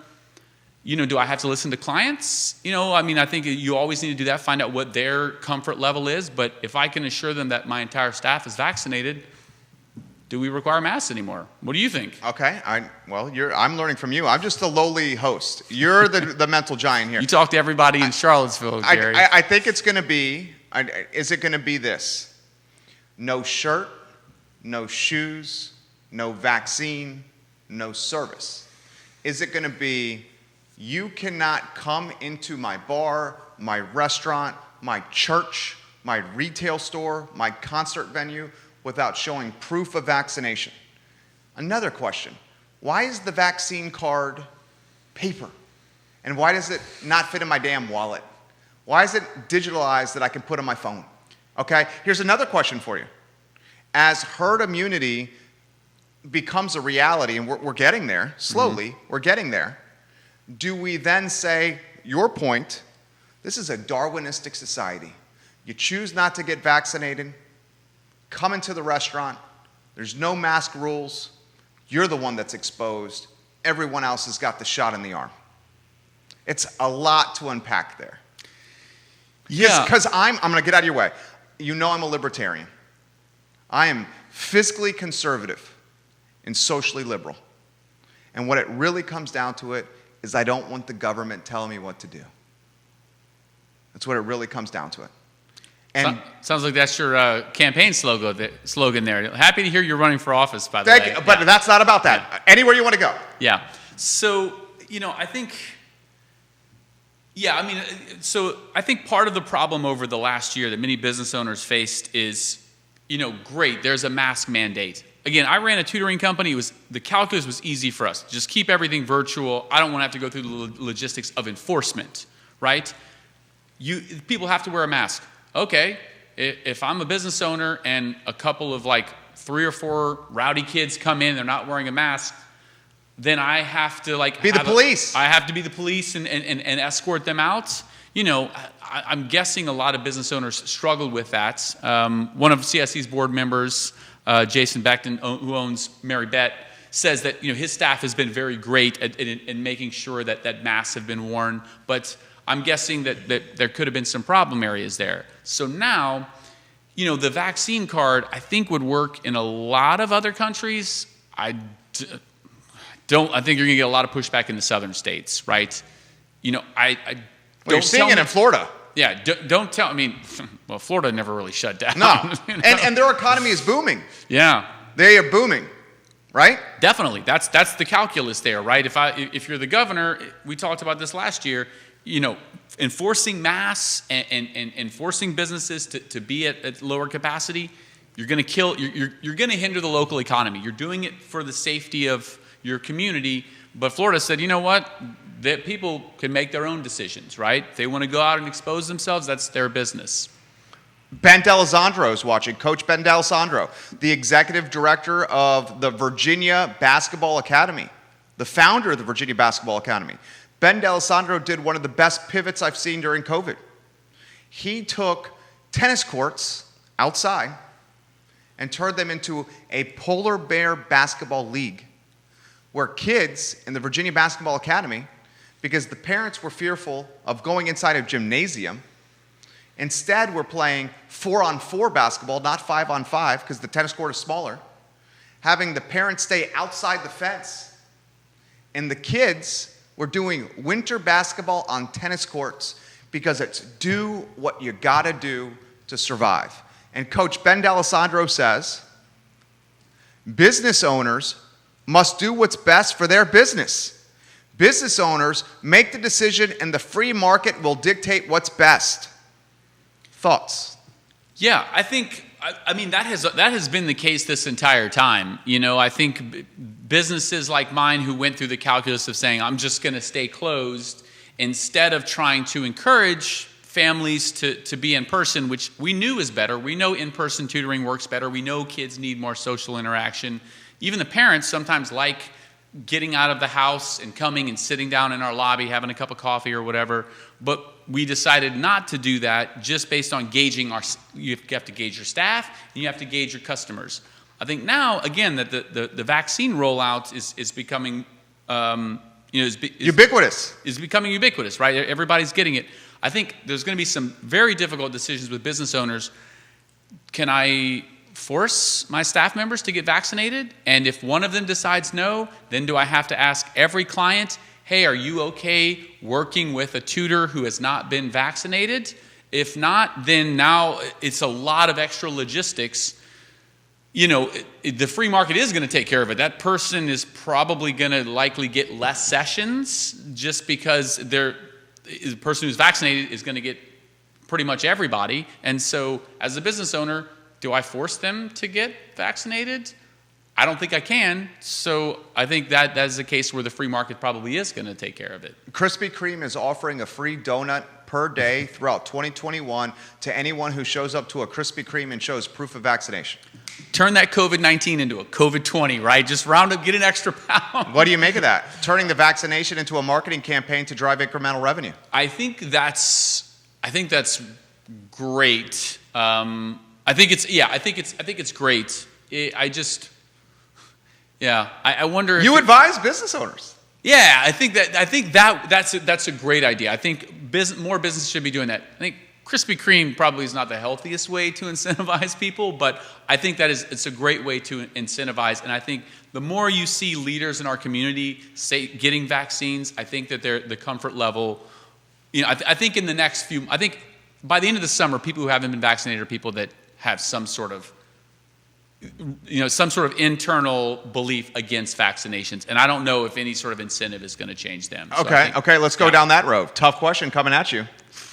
do I have to listen to clients? I think you always need to do that, find out what their comfort level is. But if I can assure them that my entire staff is vaccinated, do we require masks anymore? What do you think? Okay, I'm learning from you. I'm just the lowly host. You're the mental giant here. You talk to everybody in Charlottesville, Gary. I think it's going to be, is it going to be this? No shirt, no shoes, no vaccine, no service. Is it going to be, you cannot come into my bar, my restaurant, my church, my retail store, my concert venue without showing proof of vaccination? Another question, why is the vaccine card paper? And why does it not fit in my damn wallet? Why is it digitalized that I can put on my phone? Okay, here's another question for you. As herd immunity becomes a reality, and we're getting there, slowly, we're getting there, do we then say, your point, this is a Darwinistic society. You choose not to get vaccinated, come into the restaurant, there's no mask rules, you're the one that's exposed, everyone else has got the shot in the arm. It's a lot to unpack there. Yeah. Because I'm going to get out of your way. I'm a libertarian. I am fiscally conservative and socially liberal. And what it really comes down to it is I don't want the government telling me what to do. That's what it really comes down to it. And sounds like that's your campaign slogan there. Happy to hear you're running for office, by the thank way. you, but that's not about that. Yeah. Anywhere you want to go. Yeah. So, I think, I think part of the problem over the last year that many business owners faced is, great, there's a mask mandate. Again, I ran a tutoring company. The calculus was easy for us. Just keep everything virtual. I don't want to have to go through the logistics of enforcement, right? People have to wear a mask. Okay, if I'm a business owner and a couple of 3 or 4 rowdy kids come in, they're not wearing a mask, then I have to be the police. I have to be the police and escort them out. I'm guessing a lot of business owners struggled with that. One of CSE's board members, Jason Beckton, who owns Mary Bet, says that his staff has been very great at making sure that masks have been worn, but I'm guessing that there could have been some problem areas there. So now, the vaccine card I think would work in a lot of other countries. I think you're going to get a lot of pushback in the southern states, right? You're seeing it in Florida. Yeah, don't tell. Well, Florida never really shut down. No, and their economy is booming. Yeah, they are booming, right? Definitely. That's the calculus there, right? If you're the governor, we talked about this last year. Enforcing masks and enforcing businesses to be at lower capacity, you're going to kill. You're going to hinder the local economy. You're doing it for the safety of your community. But Florida said, you know what? That people can make their own decisions, right? If they want to go out and expose themselves, that's their business. Ben D'Alessandro is watching. Coach Ben D'Alessandro, the executive director of the Virginia Basketball Academy, the founder of the Virginia Basketball Academy. Ben D'Alessandro did one of the best pivots I've seen during COVID. He took tennis courts outside and turned them into a polar bear basketball league where kids in the Virginia Basketball Academy, because the parents were fearful of going inside a gymnasium, instead were playing 4-on-4 basketball, not 5-on-5, because the tennis court is smaller, having the parents stay outside the fence, and the kids were doing winter basketball on tennis courts because it's do what you gotta do to survive. And Coach Ben D'Alessandro says, business owners must do what's best for their business. Business owners make the decision and the free market will dictate what's best. Thoughts? Yeah, I think, that has been the case this entire time. I think businesses like mine who went through the calculus of saying, I'm just going to stay closed, instead of trying to encourage families to be in person, which we knew is better. We know in-person tutoring works better. We know kids need more social interaction. Even the parents sometimes like getting out of the house and coming and sitting down in our lobby, having a cup of coffee or whatever. But we decided not to do that just based on gauging you have to gauge your staff and you have to gauge your customers. I think now, again, that the vaccine rollout is becoming, ubiquitous. Is becoming ubiquitous, right? Everybody's getting it. I think there's going to be some very difficult decisions with business owners. Can I force my staff members to get vaccinated? And if one of them decides no, then do I have to ask every client, hey, are you okay working with a tutor who has not been vaccinated? If not, then now it's a lot of extra logistics. The free market is going to take care of it. That person is probably going to likely get less sessions just because the person who's vaccinated is going to get pretty much everybody. And so as a business owner, do I force them to get vaccinated? I don't think I can. So I think that is a case where the free market probably is going to take care of it. Krispy Kreme is offering a free donut per day throughout 2021 to anyone who shows up to a Krispy Kreme and shows proof of vaccination. Turn that COVID-19 into a COVID-20, right? Just round up, get an extra pound. What do you make of that? Turning the vaccination into a marketing campaign to drive incremental revenue. I think that's great. I think it's great. I wonder. You advise business owners. Yeah, I think that's a great idea. I think more businesses should be doing that. I think Krispy Kreme probably is not the healthiest way to incentivize people, but I think it's a great way to incentivize. And I think the more you see leaders in our community getting vaccines, I think that the comfort level. I think in the next I think by the end of the summer, people who haven't been vaccinated are people that have some sort of internal belief against vaccinations. And I don't know if any sort of incentive is going to change them. So Okay, let's go down that road. Tough question coming at you.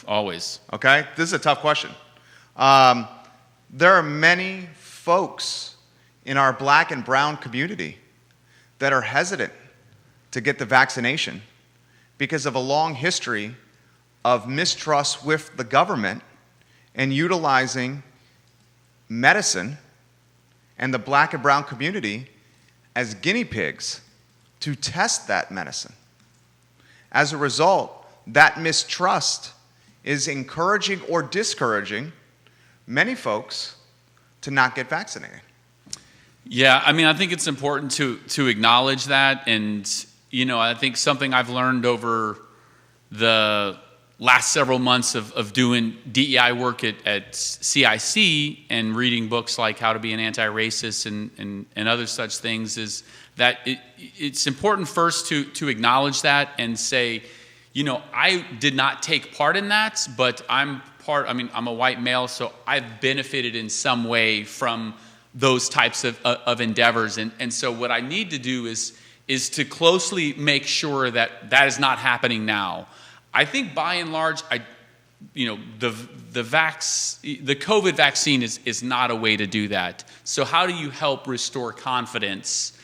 Always. Okay, this is a tough question. There are many folks in our black and brown community that are hesitant to get the vaccination because of a long history of mistrust with the government and utilizing medicine and the black and brown community as guinea pigs to test that medicine. As a result, that mistrust is encouraging or discouraging many folks to not get vaccinated. Yeah, I think it's important to acknowledge that. And, I think something I've learned over the last several months of doing DEI work at CIC and reading books like How to Be an Anti-Racist and other such things is that it's important first to acknowledge that and say, I did not take part in that, but I'm a white male, so I've benefited in some way from those types of endeavors. And so what I need to do is to closely make sure that is not happening now. I think by and large, the COVID vaccine is not a way to do that. So how do you help restore confidence?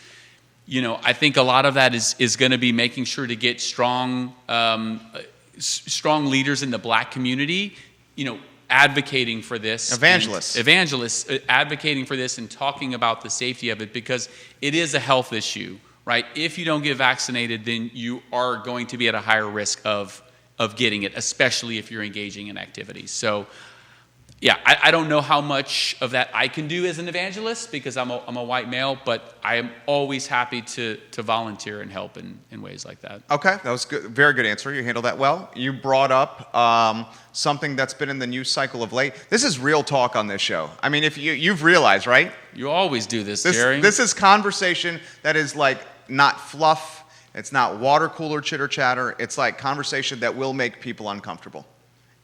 I think a lot of that is going to be making sure to get strong leaders in the black community, advocating for this. Evangelists advocating for this and talking about the safety of it, because it is a health issue, right? If you don't get vaccinated, then you are going to be at a higher risk of getting it, especially if you're engaging in activities. So, yeah, I don't know how much of that I can do as an evangelist because I'm a white male, but I am always happy to volunteer and help in ways like that. Okay, that was good. Very good answer. You handled that well. You brought up something that's been in the news cycle of late. This is real talk on this show. If you've realized, right? You always do this, Jerry. This is conversation that is like not fluff. It's not water cooler chitter chatter. It's like conversation that will make people uncomfortable.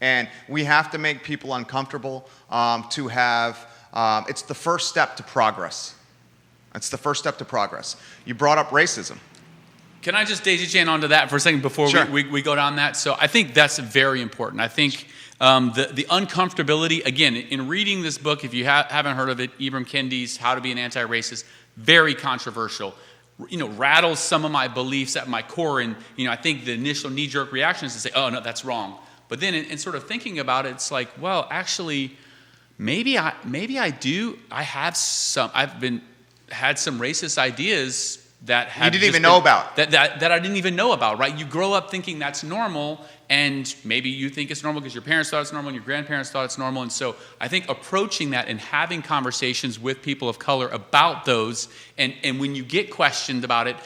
And we have to make people uncomfortable to have, it's the first step to progress. It's the first step to progress. You brought up racism. Can I just daisy chain onto that for a second before Sure. we go down that? So I think that's very important. I think the uncomfortability, again, in reading this book, if you haven't heard of it, Ibram Kendi's How to Be an Anti-Racist, very controversial. rattles some of my beliefs at my core. And, I think the initial knee-jerk reaction is to say, oh, no, that's wrong. But then in sort of thinking about it, it's like, well, actually, maybe I do. I've had some racist ideas that you didn't even know about. That I didn't even know about, right? You grow up thinking that's normal, and maybe you think it's normal because your parents thought it's normal and your grandparents thought it's normal. And so I think approaching that and having conversations with people of color about those, and when you get questioned about it,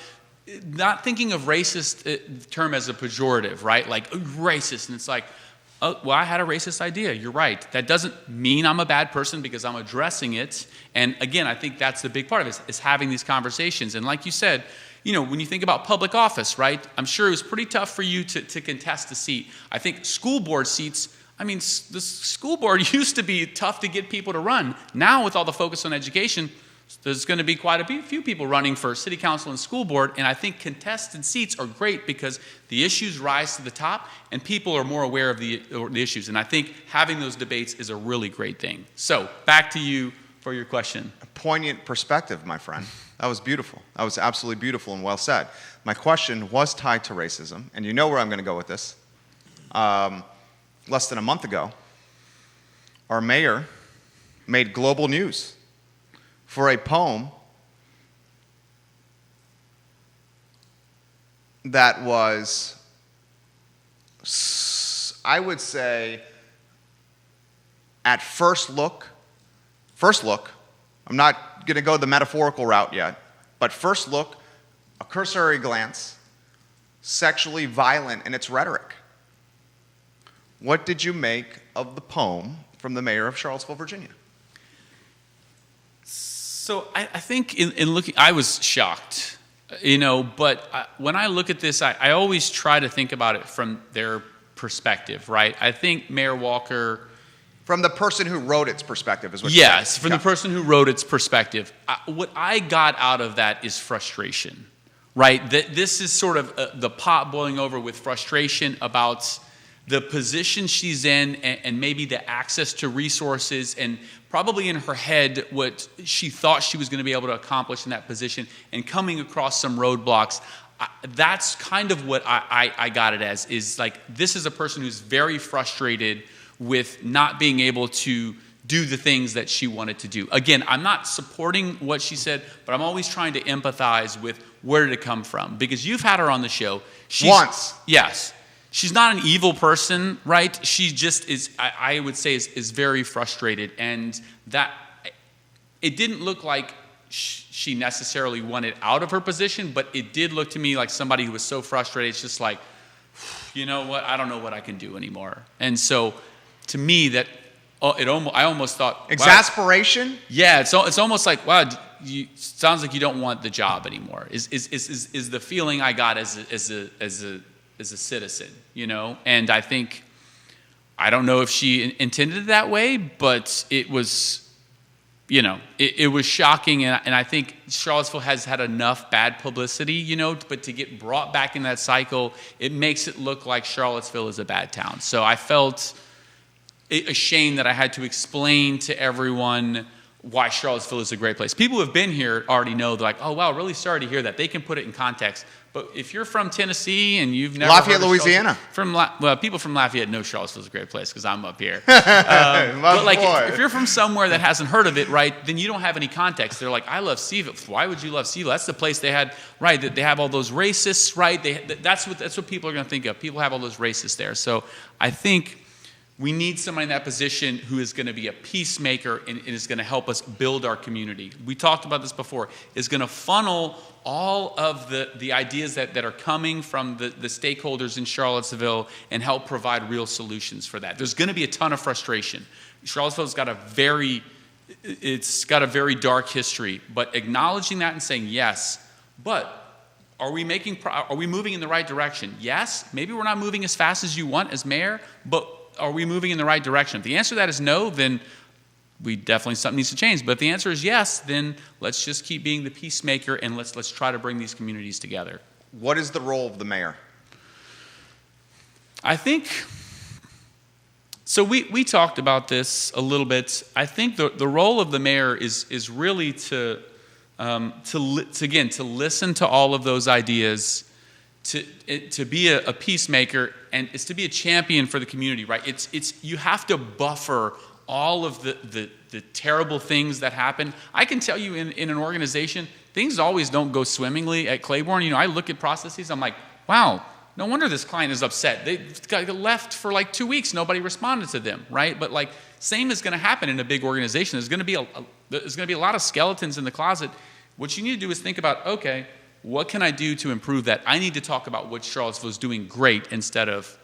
not thinking of racist term as a pejorative, right? Like racist, and it's like, oh, well, I had a racist idea. You're right. That doesn't mean I'm a bad person because I'm addressing it. And again, I think that's the big part of it, is having these conversations. And like you said, when you think about public office, right? I'm sure it was pretty tough for you to contest a seat. I think school board seats, the school board used to be tough to get people to run. Now with all the focus on education, there's going to be quite a few people running for city council and school board, and I think contested seats are great because the issues rise to the top and people are more aware of the issues. And I think having those debates is a really great thing. So back to you for your question. A poignant perspective, my friend. That was beautiful. That was absolutely beautiful and well said. My question was tied to racism, and you know where I'm going to go with this. Less than a month ago, our mayor made global news for a poem that was, I would say, at first look, I'm not going to go the metaphorical route yet, but first look, a cursory glance, sexually violent in its rhetoric. What did you make of the poem from the mayor of Charlottesville, Virginia? So I think in looking, I was shocked, but when I look at this, I always try to think about it from their perspective, right? I think Mayor Walker... From the person who wrote its perspective is what you're saying. Yes, from the person who wrote its perspective. What I got out of that is frustration, right? This is sort of the pot boiling over with frustration about the position she's in and maybe the access to resources and probably in her head what she thought she was going to be able to accomplish in that position and coming across some roadblocks. That's kind of what I got it as, is like this is a person who's very frustrated with not being able to do the things that she wanted to do. Again, I'm not supporting what she said, but I'm always trying to empathize with where did it come from, because you've had her on the show. Once. Yes. She's not an evil person, right? She just is, I would say, is very frustrated. And that, it didn't look like she necessarily wanted out of her position, but it did look to me like somebody who was so frustrated, it's just like, you know what, I don't know what I can do anymore. And so, to me, that, I almost thought... Exasperation? Wow, yeah, it's almost like, wow, sounds like you don't want the job anymore, is the feeling I got as a citizen, And I think, I don't know if she intended it that way, but it was, it was shocking. And I think Charlottesville has had enough bad publicity, but to get brought back in that cycle, it makes it look like Charlottesville is a bad town. So I felt ashamed that I had to explain to everyone why Charlottesville is a great place. People who have been here already know, they're like, oh, wow, really sorry to hear that. They can put it in context. But if you're from Tennessee and you've never Lafayette, Louisiana. People from Lafayette know Charlottesville's a great place because I'm up here. But like, if you're from somewhere that hasn't heard of it, right, then you don't have any context. They're like, I love CVille. Why would you love CVille? That's the place they had, right? They have all those racists, right? That's what people are going to think of. People have all those racists there. So I think we need somebody in that position who is going to be a peacemaker and is going to help us build our community. We talked about this before. Is going to funnel all of the ideas that are coming from the stakeholders in Charlottesville and help provide real solutions for that. There's going to be a ton of frustration. Charlottesville's got a very dark history, but acknowledging that and saying yes, but are we moving in the right direction? Yes, maybe we're not moving as fast as you want as mayor, but are we moving in the right direction? If the answer to that is no, then something needs to change. But if the answer is yes, then let's just keep being the peacemaker and let's try to bring these communities together. What is the role of the mayor? I think, so we talked about this a little bit. I think the role of the mayor is really to to listen to all of those ideas, to be a peacemaker, and it's to be a champion for the community, right? It's you have to buffer all of the terrible things that happen. I can tell you in an organization, things always don't go swimmingly at Claiborne. I look at processes, I'm like, wow, no wonder this client is upset. They got left for like 2 weeks, nobody responded to them, right? But like, same is going to happen in a big organization. There's going to be a lot of skeletons in the closet. What you need to do is think about, okay, what can I do to improve that? I need to talk about what Charlottesville is doing great instead of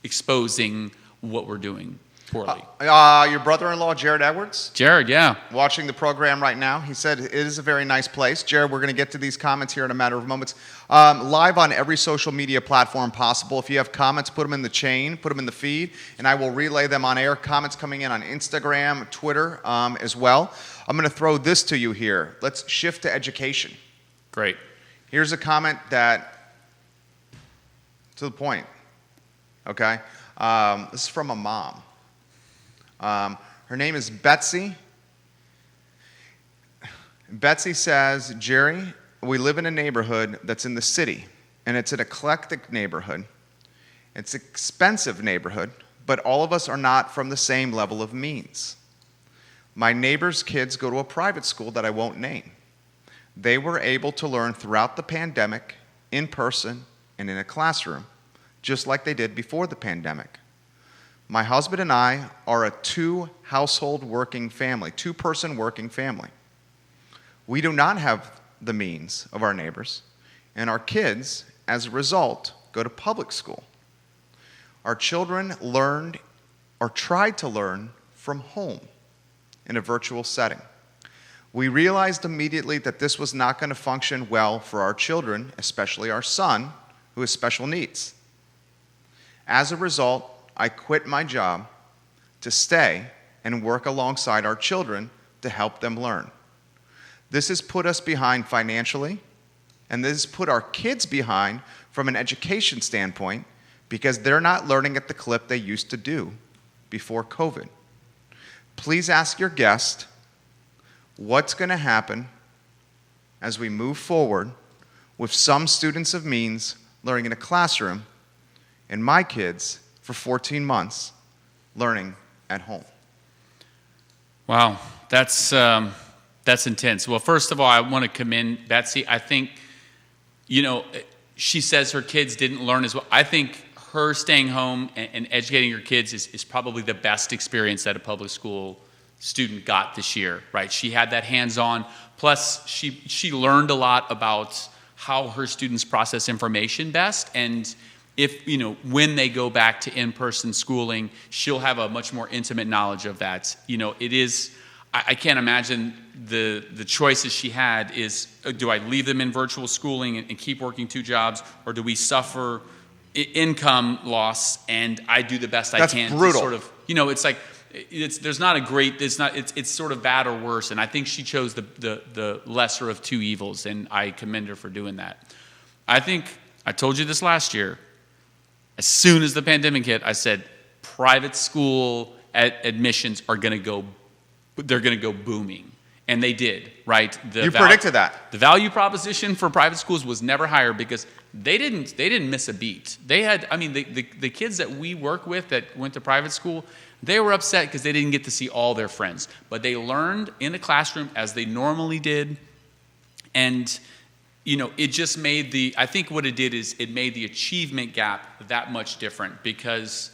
exposing what we're doing poorly. Your brother-in-law, Jared Edwards? Jared, yeah. Watching the program right now. He said it is a very nice place. Jared, we're going to get to these comments here in a matter of moments. Live on every social media platform possible. If you have comments, put them in the chain, put them in the feed, and I will relay them on air. Comments coming in on Instagram, Twitter as well. I'm going to throw this to you here. Let's shift to education. Great. Here's a comment that, to the point, okay? This is from a mom. Her name is Betsy. Betsy says, Jerry, we live in a neighborhood that's in the city, and it's an eclectic neighborhood. It's an expensive neighborhood, but all of us are not from the same level of means. My neighbor's kids go to a private school that I won't name. They were able to learn throughout the pandemic, in person, and in a classroom, just like they did before the pandemic. My husband and I are a two-person working family. We do not have the means of our neighbors, and our kids, as a result, go to public school. Our children learned or tried to learn from home in a virtual setting. We realized immediately that this was not going to function well for our children, especially our son, who has special needs. As a result, I quit my job to stay and work alongside our children to help them learn. This has put us behind financially, and this has put our kids behind from an education standpoint because they're not learning at the clip they used to do before COVID. Please ask your guest what's going to happen as we move forward with some students of means learning in a classroom and my kids for 14 months learning at home. Wow, that's intense. Well, first of all, I want to commend Betsy. I think, she says her kids didn't learn as well. I think her staying home and educating her kids is probably the best experience that a public school student got this year, right? She had that hands-on, plus she learned a lot about how her students process information best, and if, when they go back to in-person schooling, she'll have a much more intimate knowledge of that. It is, I can't imagine the choices she had is, do I leave them in virtual schooling and keep working two jobs, or do we suffer income loss and I do the best I can? That's brutal. To sort of, it's like, there's not a great, it's sort of bad or worse, and I think she chose the lesser of two evils, and I commend her for doing that. I think, I told you this last year, as soon as the pandemic hit, I said, private school admissions are going to go, they're going to go booming. And they did, right? You predicted that. The value proposition for private schools was never higher because they didn't miss a beat. They had, the kids that we work with that went to private school, they were upset because they didn't get to see all their friends. But they learned in the classroom as they normally did. And it just made I think what it did is it made the achievement gap that much different, because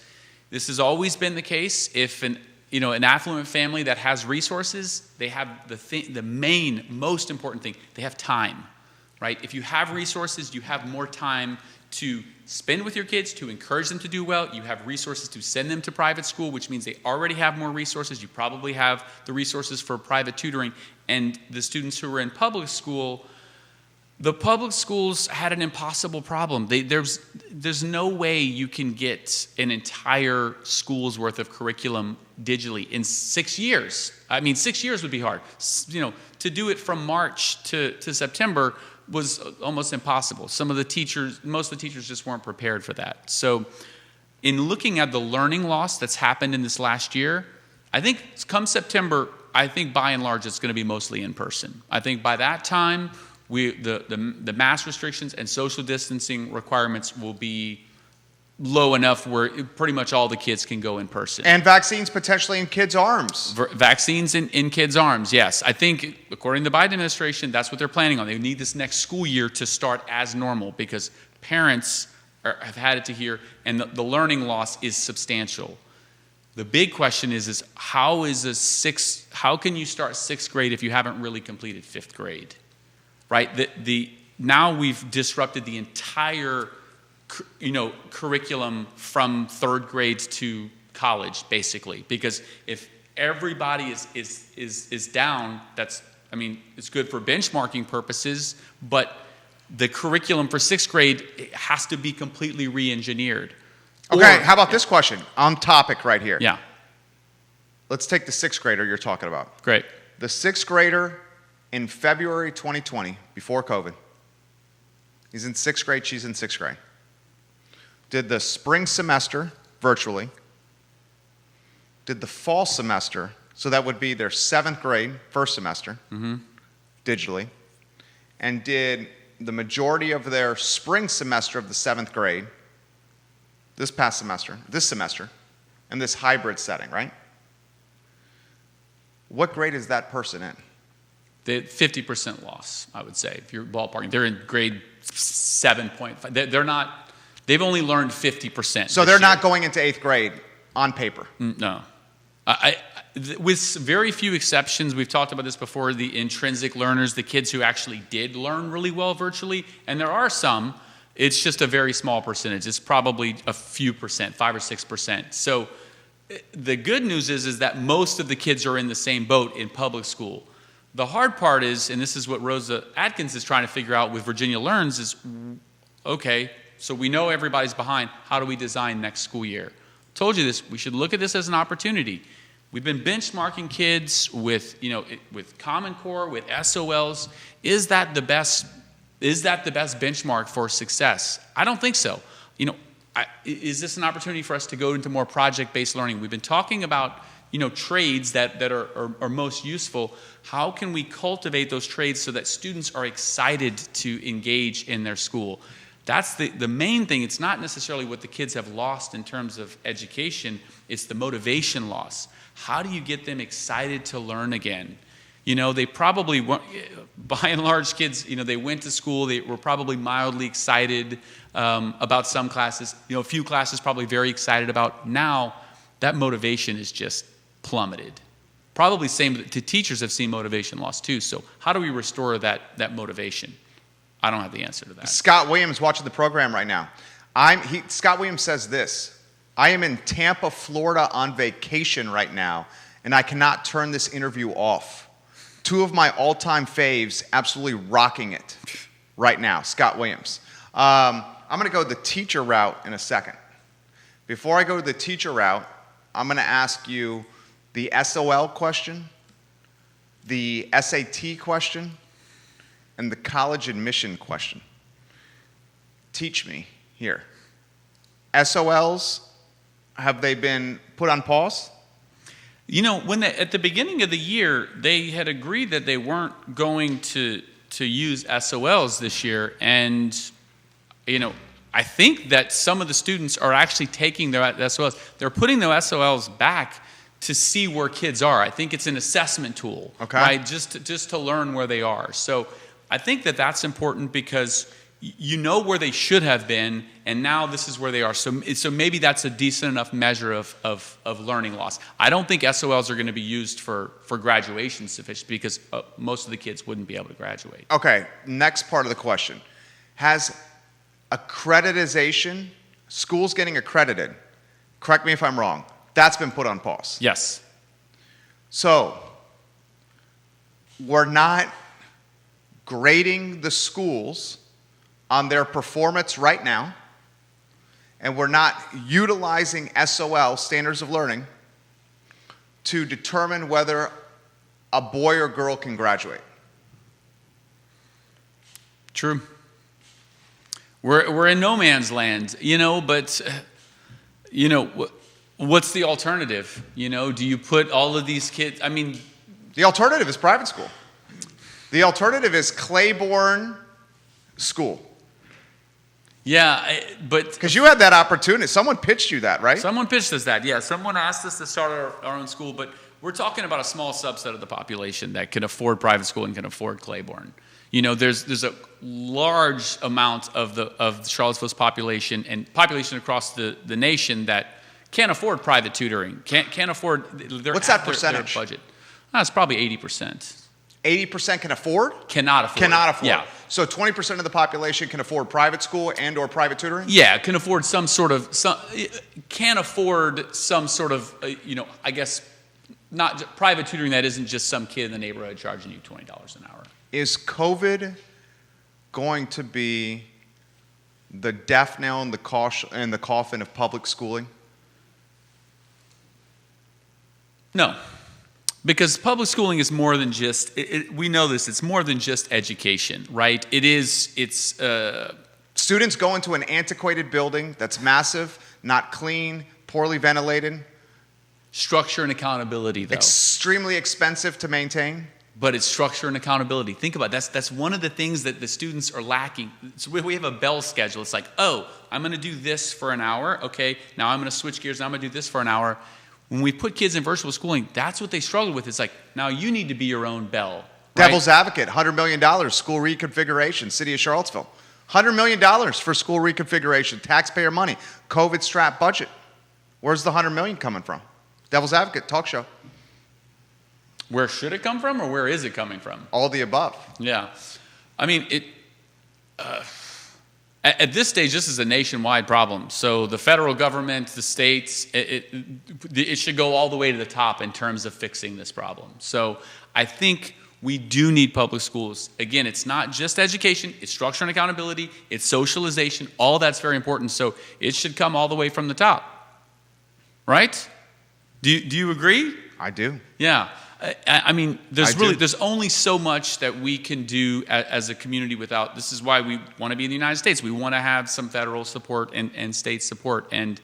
this has always been the case. If an affluent family that has resources, they have the main, most important thing, they have time, right? If you have resources, you have more time to spend with your kids, to encourage them to do well. You have resources to send them to private school, which means they already have more resources. You probably have the resources for private tutoring. And the students who were in public school, the public schools had an impossible problem. There's no way you can get an entire school's worth of curriculum digitally in 6 years. 6 years would be hard. To do it from March to September was almost impossible. Most of the teachers just weren't prepared for that. So in looking at the learning loss that's happened in this last year, I think come September, I think by and large, it's going to be mostly in person. I think by that time, the mask restrictions and social distancing requirements will be low enough where pretty much all the kids can go in person. And vaccines potentially in kids' arms. Vaccines in kids' arms, yes. I think, according to the Biden administration, that's what they're planning on. They need this next school year to start as normal because parents have had it to hear, and the learning loss is substantial. The big question is how can you start sixth grade if you haven't really completed fifth grade, right? Now we've disrupted the entire curriculum from third grade to college, basically, because if everybody is down, it's good for benchmarking purposes, but the curriculum for sixth grade has to be completely re-engineered. Okay, how about this question? On topic right here. Yeah. Let's take the sixth grader you're talking about. Great. The sixth grader in February 2020, before COVID, he's in sixth grade, she's in sixth grade. Did the spring semester virtually, did the fall semester, so that would be their seventh grade, first semester, digitally, and did the majority of their spring semester of the seventh grade, this semester, in this hybrid setting, right? What grade is that person in? The 50% loss, I would say, if you're ballparking. They're in grade 7.5. They're not. They've only learned 50%. So they're not going into eighth grade on paper? No. With very few exceptions, we've talked about this before, the intrinsic learners, the kids who actually did learn really well virtually, and there are some, it's just a very small percentage. It's probably a few percent, 5 or 6%. So the good news is that most of the kids are in the same boat in public school. The hard part is, and this is what Rosa Atkins is trying to figure out with Virginia Learns, is, okay, so we know everybody's behind. How do we design next school year? Told you this. We should look at this as an opportunity. We've been benchmarking kids with Common Core, with SOLs. Is that the best benchmark for success? I don't think so. Is this an opportunity for us to go into more project-based learning? We've been talking about trades that are most useful. How can we cultivate those trades so that students are excited to engage in their school? That's the main thing. It's not necessarily what the kids have lost in terms of education. It's the motivation loss. How do you get them excited to learn again? They probably, by and large, kids, they went to school. They were probably mildly excited about some classes. A few classes probably very excited about. Now, that motivation is just plummeted. Probably same to teachers have seen motivation loss too. So how do we restore that motivation? I don't have the answer to that. Scott Williams watching the program right now. Scott Williams says this: I am in Tampa, Florida on vacation right now, and I cannot turn this interview off. Two of my all-time faves absolutely rocking it right now. Scott Williams. I'm going to go the teacher route in a second. Before I go to the teacher route, I'm going to ask you the SOL question, the SAT question, and the college admission question. Teach me here. SOLs, have they been put on pause? When at the beginning of the year, they had agreed that they weren't going to use SOLs this year, and I think that some of the students are actually taking their SOLs. They're putting their SOLs back to see where kids are. I think it's an assessment tool, right? Just to learn where they are. So I think that's important because where they should have been, and now this is where they are. So maybe that's a decent enough measure of learning loss. I don't think SOLs are going to be used for graduation sufficient because most of the kids wouldn't be able to graduate. Okay, next part of the question. Has accreditization, schools getting accredited, correct me if I'm wrong, that's been put on pause? Yes. So we're not grading the schools on their performance right now, and we're not utilizing SOL, standards of learning, to determine whether a boy or girl can graduate. True. We're in no man's land, but what's the alternative? Do you put all of these kids, The alternative is private school. The alternative is Clayborne School. Yeah, but Because you had that opportunity. Someone pitched you that, right? someone pitched us that. Yeah, someone asked us to start our own school, but we're talking about a small subset of the population that can afford private school and can afford Claiborne. You know, there's a large amount of Charlottesville's population and population across the nation that can't afford private tutoring. Can't afford. What's that percentage? Their budget. It's probably 80%. 80% can afford? Cannot afford. Cannot afford. Yeah. So 20% of the population can afford private school and or private tutoring? Yeah, can afford can afford some sort of, I guess, not private tutoring that isn't just some kid in the neighborhood charging you $20 an hour. Is COVID going to be the death knell in the coffin of public schooling? No. Because public schooling is more than just, we know this, it's more than just education, right? Students go into an antiquated building that's massive, not clean, poorly ventilated. Structure and accountability, though. Extremely expensive to maintain. But it's structure and accountability. Think about it. That's one of the things that the students are lacking. So we have a bell schedule. It's like, oh, I'm going to do this for an hour. Okay, now I'm going to switch gears. Now I'm going to do this for an hour. When we put kids in virtual schooling, that's what they struggle with. It's like, now you need to be your own bell. Right? Devil's advocate, $100 million, school reconfiguration, city of Charlottesville. $100 million for school reconfiguration, taxpayer money, COVID strap budget. Where's the $100 million coming from? Devil's advocate, talk show. Where should it come from, or where is it coming from? All the above. Yeah. I mean, at this stage, this is a nationwide problem. So the federal government, the states, it should go all the way to the top in terms of fixing this problem. So I think we do need public schools. Again, it's not just education, it's structure and accountability, it's socialization, all that's very important. So it should come all the way from the top. Right? Do you agree? I do. Yeah. I mean, there's only so much that we can do as a community without. This is why we want to be in the United States. We want to have some federal support and state support, and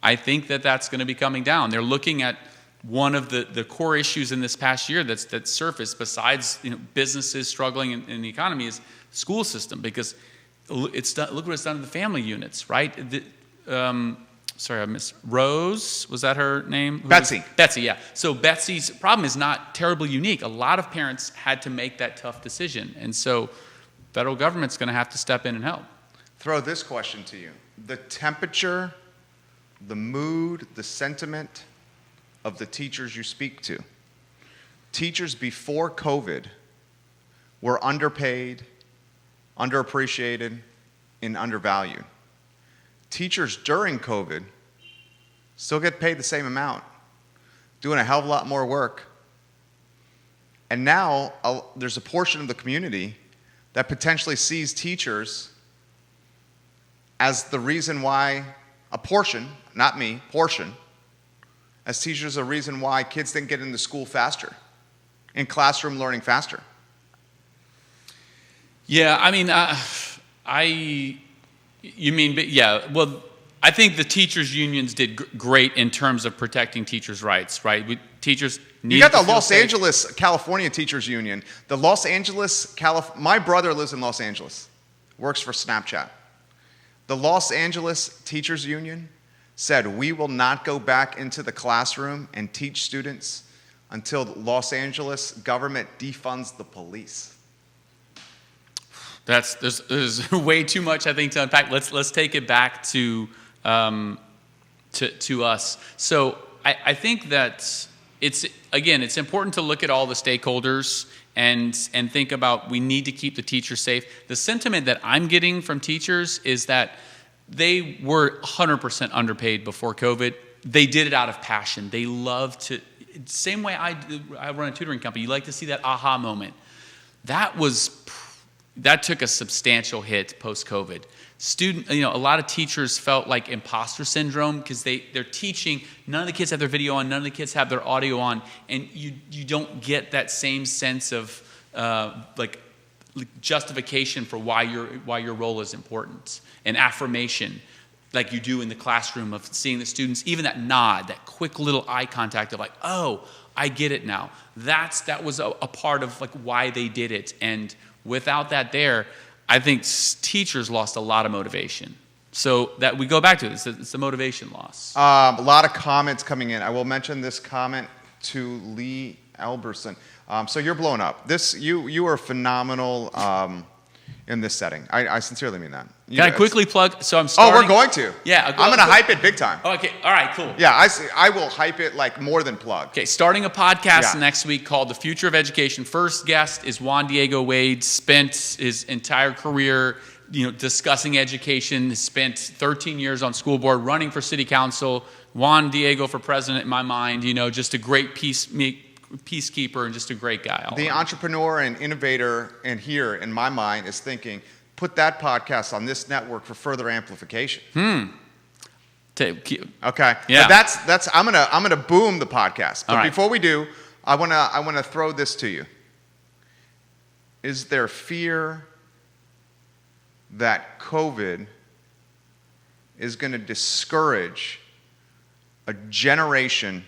I think that's going to be coming down. They're looking at one of the core issues in this past year that surfaced, besides businesses struggling in the economy, is school system, because look what it's done to the family units, right? Sorry, I missed Rose. Was that her name? Betsy. Betsy, yeah. So Betsy's problem is not terribly unique. A lot of parents had to make that tough decision. And so federal government's going to have to step in and help. Throw this question to you. The temperature, the mood, the sentiment of the teachers you speak to. Teachers before COVID were underpaid, underappreciated, and undervalued. Teachers during COVID still get paid the same amount, doing a hell of a lot more work. And now there's a portion of the community that potentially sees teachers as the reason why, as teachers a reason why kids didn't get into school faster, in classroom learning faster. Yeah, I mean, well, I think the teachers' unions did great in terms of protecting teachers' rights, right? Teachers need You got the to feel Los safe. Angeles, California Teachers Union. The Los Angeles, my brother lives in Los Angeles, works for Snapchat. The Los Angeles Teachers Union said, we will not go back into the classroom and teach students until the Los Angeles government defunds the police. There's way too much, I think, to unpack. Let's take it back to us. So I think that it's important to look at all the stakeholders and think about, we need to keep the teachers safe. The sentiment that I'm getting from teachers is that they were 100% underpaid before COVID. They did it out of passion. They love to, same way I run a tutoring company. You like to see that aha moment. That took a substantial hit post-COVID. A lot of teachers felt like imposter syndrome because they're teaching. None of the kids have their video on. None of the kids have their audio on, and you don't get that same sense of justification for why your role is important, and affirmation, like you do in the classroom of seeing the students. Even that nod, that quick little eye contact of like, oh, I get it now. That was a part of like why they did it. And without that there, I think teachers lost a lot of motivation. So that we go back to this, it's the motivation loss. A lot of comments coming in. I will mention this comment to Lee Elberson. So you're blown up. You are phenomenal in this setting. I sincerely mean that. Can I quickly plug? So I'm starting. Oh, we're going to. Yeah. I'm going to hype it big time. Okay. All right. Cool. Yeah, I will hype it like more than plug. Okay. Starting a podcast next week called The Future of Education. First guest is Juan Diego Wade. Spent his entire career, discussing education. Spent 13 years on school board, running for city council. Juan Diego for president in my mind. Just a great peacekeeper and just a great guy. The entrepreneur and innovator in here, in my mind, is thinking, put that podcast on this network for further amplification. Okay. Yeah. But that's I'm gonna boom the podcast. But All right. before we do, I wanna throw this to you. Is there fear that COVID is going to discourage a generation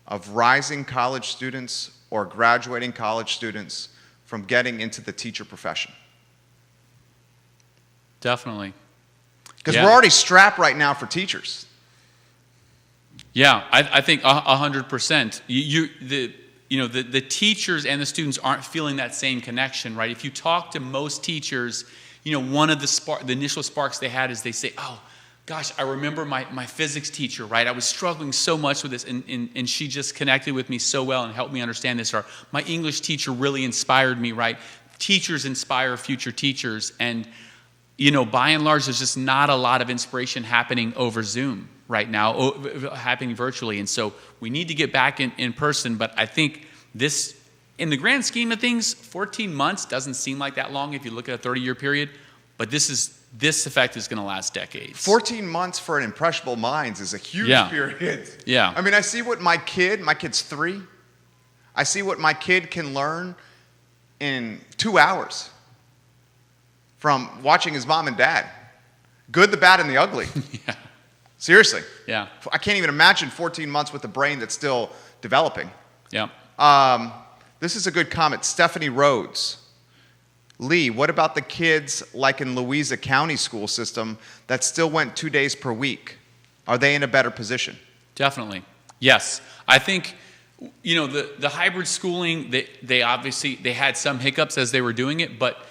of rising college students or graduating college students from getting into the teacher profession? Definitely. Because we're already strapped right now for teachers. Yeah, I think 100%. The teachers and the students aren't feeling that same connection, right? If you talk to most teachers, one of the initial sparks they had is they say, oh, gosh, I remember my physics teacher, right? I was struggling so much with this, and she just connected with me so well and helped me understand this. Or my English teacher really inspired me, right? Teachers inspire future teachers. And, by and large, there's just not a lot of inspiration happening over Zoom right now, happening virtually. And so we need to get back in person. But I think this, in the grand scheme of things, 14 months doesn't seem like that long if you look at a 30-year period. But this effect is going to last decades. 14 months for an impressionable mind is a huge period. Yeah. I mean, I see what my kid's 3. I see what my kid can learn in 2 hours from watching his mom and dad. Good, the bad, and the ugly. Yeah. Seriously. Yeah. I can't even imagine 14 months with a brain that's still developing. Yeah. This is a good comment. Stephanie Rhodes. Lee, what about the kids like in Louisa County school system that still went 2 days per week? Are they in a better position? Definitely. Yes. I think, the hybrid schooling, they obviously, they had some hiccups as they were doing it, but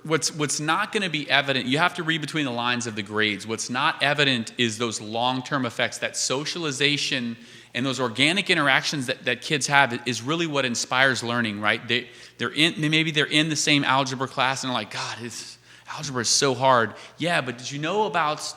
what's not going to be evident, you have to read between the lines of the grades. What's not evident is those long-term effects, that socialization and those organic interactions that kids have is really what inspires learning, right? Maybe they're in the same algebra class and they're like, God, algebra is so hard. Yeah, but did you know about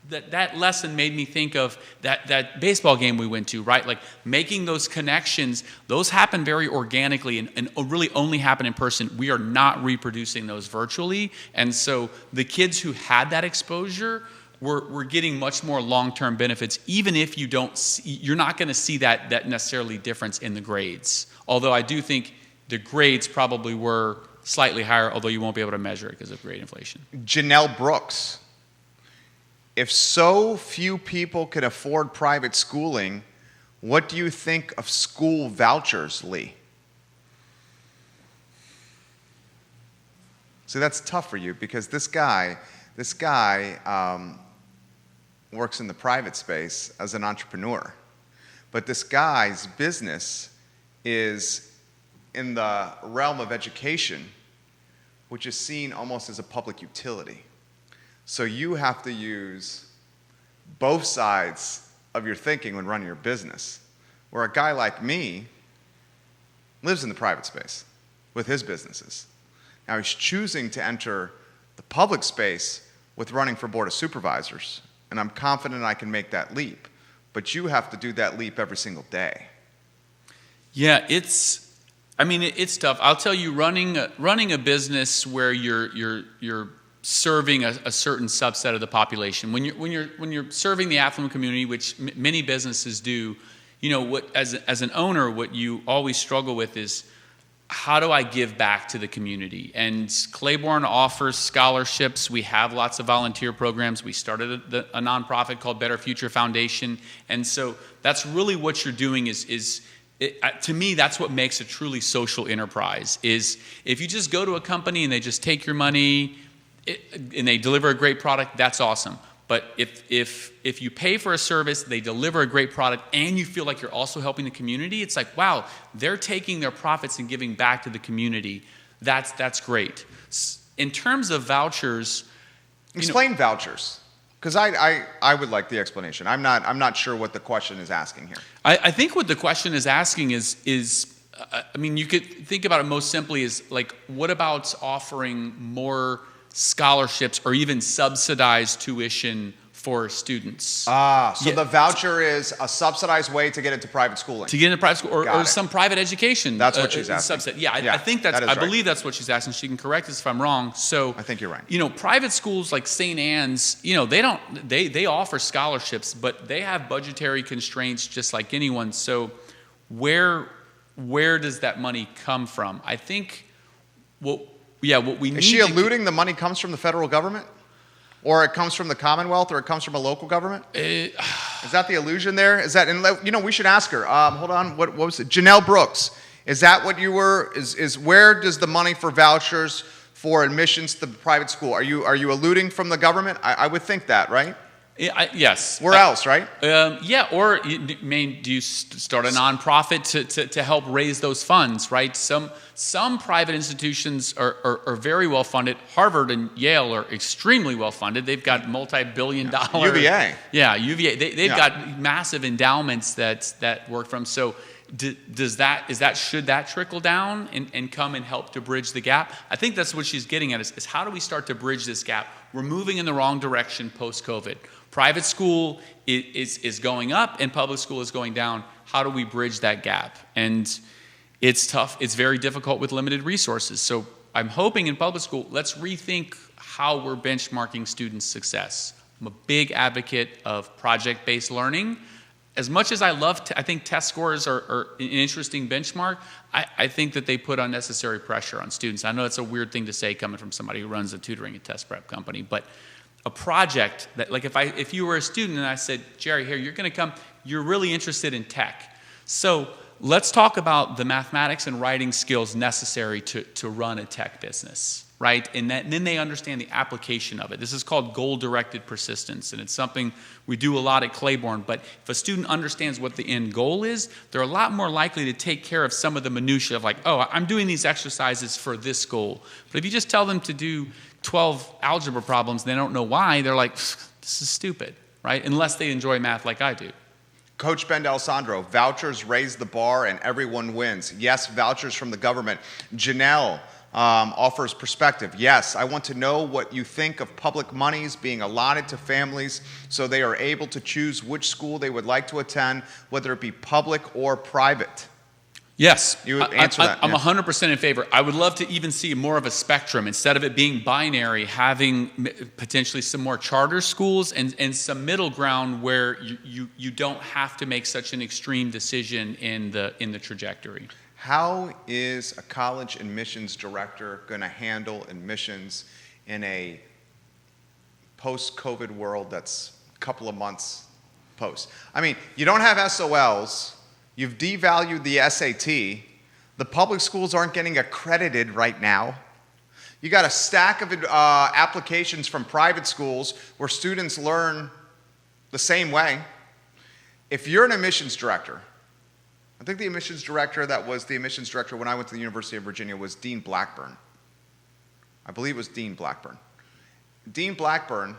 that lesson made me think of that baseball game we went to, right? Like making those connections, those happen very organically and really only happen in person. We are not reproducing those virtually. And so the kids who had that exposure we're getting much more long-term benefits, even if you're not going to see that necessarily difference in the grades. Although I do think the grades probably were slightly higher, although you won't be able to measure it because of grade inflation. Janelle Brooks. If so few people can afford private schooling, what do you think of school vouchers, Lee? See, that's tough for you because this guy works in the private space as an entrepreneur. But this guy's business is in the realm of education, which is seen almost as a public utility. So you have to use both sides of your thinking when running your business. Where a guy like me lives in the private space with his businesses. Now he's choosing to enter the public space with running for Board of Supervisors, and I'm confident I can make that leap. But you have to do that leap every single day. Yeah, it's tough. I'll tell you, running a business where you're serving a certain subset of the population. When you're serving the affluent community, which many businesses do, as an owner, what you always struggle with is how do I give back to the community? And Clayborne offers scholarships. We have lots of volunteer programs. We started a nonprofit called Better Future Foundation. And so that's really what you're doing to me, that's what makes a truly social enterprise, is if you just go to a company and they just take your money and they deliver a great product, that's awesome. But if you pay for a service, they deliver a great product, and you feel like you're also helping the community, it's like, wow, they're taking their profits and giving back to the community. That's great. In terms of vouchers, explain vouchers, because I would like the explanation. I'm not sure what the question is asking here. I think what the question is asking is I mean, you could think about it most simply as like, what about offering more scholarships or even subsidized tuition for students? So the voucher is a subsidized way to get into private schooling. To get into private school or some private education. That's what she's asking. I think that's, I right. believe that's what she's asking. She can correct us if I'm wrong. So I think you're right. Private schools like St. Anne's, they offer scholarships, but they have budgetary constraints just like anyone. So where does that money come from? I think what we need. Is she alluding the money comes from the federal government? Or it comes from the Commonwealth, or it comes from a local government? Is that the illusion there? Is that, and we should ask her. Hold on, what was it? Janelle Brooks. Is that what you were? Is where does the money for vouchers for admissions to the private school? Are you alluding from the government? I would think that, right? Yes. Where else, right? Or do you start a nonprofit to help raise those funds, right? Some private institutions are very well funded. Harvard and Yale are extremely well funded. They've got multi-billion-dollar. UVA. Yeah, UVA. They've got massive endowments that work from. So should that trickle down and come and help to bridge the gap? I think that's what she's getting at is how do we start to bridge this gap? We're moving in the wrong direction post-COVID. Private school is going up and public school is going down. How do we bridge that gap? And it's tough. It's very difficult with limited resources. So I'm hoping in public school, let's rethink how we're benchmarking students' success. I'm a big advocate of project-based learning. As much as I think test scores are an interesting benchmark, I think that they put unnecessary pressure on students. I know that's a weird thing to say coming from somebody who runs a tutoring and test prep company, but a project that, like if you were a student and I said, Jerry, here, you're going to come, you're really interested in tech. So let's talk about the mathematics and writing skills necessary to run a tech business, right? And then they understand the application of it. This is called goal-directed persistence, and it's something we do a lot at Claiborne. But if a student understands what the end goal is, they're a lot more likely to take care of some of the minutia of like, oh, I'm doing these exercises for this goal. But if you just tell them to do 12 algebra problems and they don't know why, they're like, this is stupid, right? Unless they enjoy math like I do. Coach Ben D'Alessandro, vouchers raise the bar and everyone wins. Yes, vouchers from the government. Janelle offers perspective. Yes, I want to know what you think of public monies being allotted to families so they are able to choose which school they would like to attend, whether it be public or private. Yes, you answer that. I'm 100% in favor. I would love to even see more of a spectrum. Instead of it being binary, having potentially some more charter schools and some middle ground where you don't have to make such an extreme decision in the trajectory. How is a college admissions director going to handle admissions in a post-COVID world that's a couple of months post? I mean, you don't have SOLs. You've devalued the SAT. The public schools aren't getting accredited right now. You got a stack of applications from private schools where students learn the same way. If you're an admissions director, I think the admissions director that was the admissions director when I went to the University of Virginia was Dean Blackburn. I believe it was Dean Blackburn. Dean Blackburn,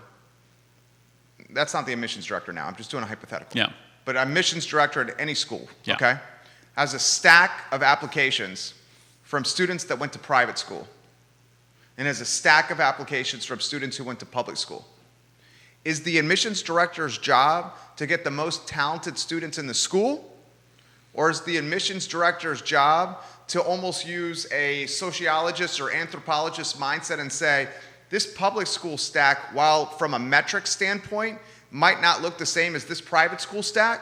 that's not the admissions director now. I'm just doing a hypothetical. Yeah. But a admissions director at any school, yeah. Okay, has a stack of applications from students that went to private school and has a stack of applications from students who went to public school. Is the admissions director's job to get the most talented students in the school? Or is the admissions director's job to almost use a sociologist or anthropologist mindset and say, this public school stack, while from a metric standpoint, might not look the same as this private school stack,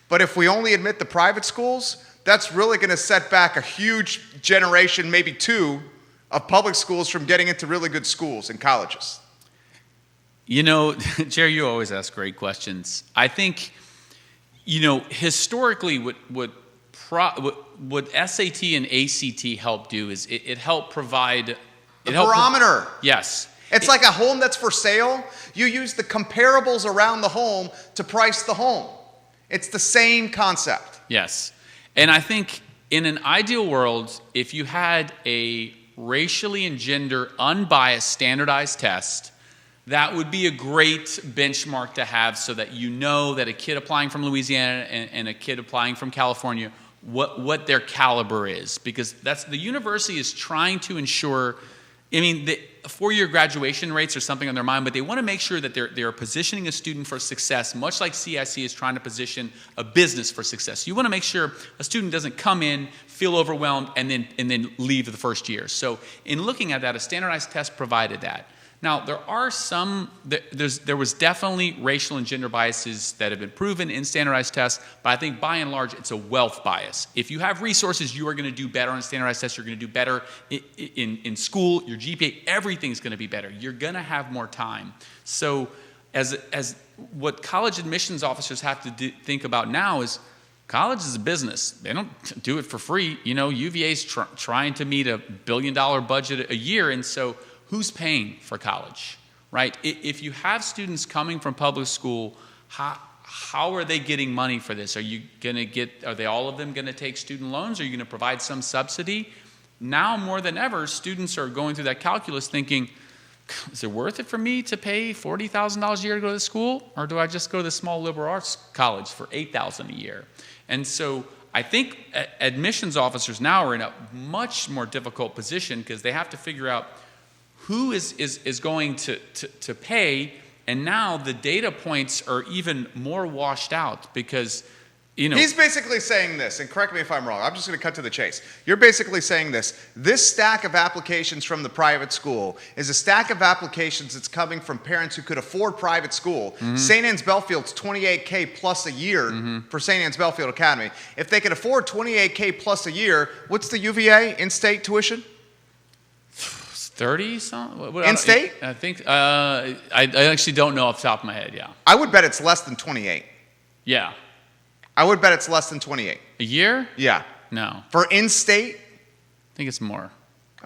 but if we only admit the private schools, that's really going to set back a huge generation, maybe two, of public schools from getting into really good schools and colleges. You know, Jerry, you always ask great questions. I think, you know, historically what SAT and ACT help do is it helped provide... The barometer. Yes. It's like a home that's for sale. You use the comparables around the home to price the home. It's the same concept. Yes. And I think in an ideal world, if you had a racially and gender unbiased standardized test, that would be a great benchmark to have so that you know that a kid applying from Louisiana and a kid applying from California, what their caliber is. Because the university is trying to ensure, I mean, the four-year graduation rates are something on their mind, but they want to make sure that they're positioning a student for success, much like CIC is trying to position a business for success. You want to make sure a student doesn't come in, feel overwhelmed, and then leave the first year. So in looking at that, a standardized test provided that. Now, there are there was definitely racial and gender biases that have been proven in standardized tests, but I think by and large, it's a wealth bias. If you have resources, you are going to do better on standardized tests. You're going to do better in school, your GPA, everything's going to be better. You're going to have more time. So as what college admissions officers have to think about now is college is a business. They don't do it for free. You know, UVA's trying to meet $1 billion budget a year, and so who's paying for college, right? If you have students coming from public school, how are they getting money for this? Are they all of them going to take student loans? Are you going to provide some subsidy? Now more than ever, students are going through that calculus thinking, is it worth it for me to pay $40,000 a year to go to school? Or do I just go to the small liberal arts college for $8,000 a year? And so I think admissions officers now are in a much more difficult position because they have to figure out who is going to pay, and now the data points are even more washed out because, you know... He's basically saying this, and correct me if I'm wrong, I'm just going to cut to the chase. You're basically saying this stack of applications from the private school is a stack of applications that's coming from parents who could afford private school. Mm-hmm. St. Anne's Bellefield's $28K plus a year for St. Anne's Bellefield Academy. If they could afford $28K plus a year, what's the UVA in-state tuition? 30 something? In-state? I think, I actually don't know off the top of my head, yeah. I would bet it's less than 28. Yeah. I would bet it's less than 28. A year? Yeah. No. For in-state? I think it's more.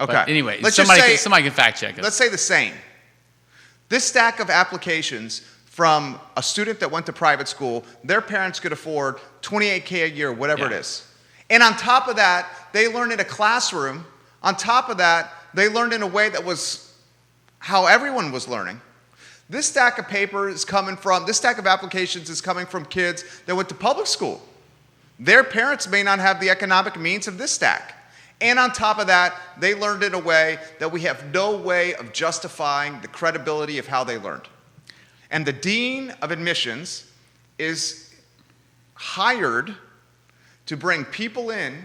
Okay. But anyway, Let's somebody can fact check it. Let's say the same. This stack of applications from a student that went to private school, their parents could afford $28K a year, whatever it is. And on top of that, they learned in a classroom. On top of that, they learned in a way that was how everyone was learning. This stack of applications is coming from kids that went to public school. Their parents may not have the economic means of this stack. And on top of that, they learned in a way that we have no way of justifying the credibility of how they learned. And the dean of admissions is hired to bring people in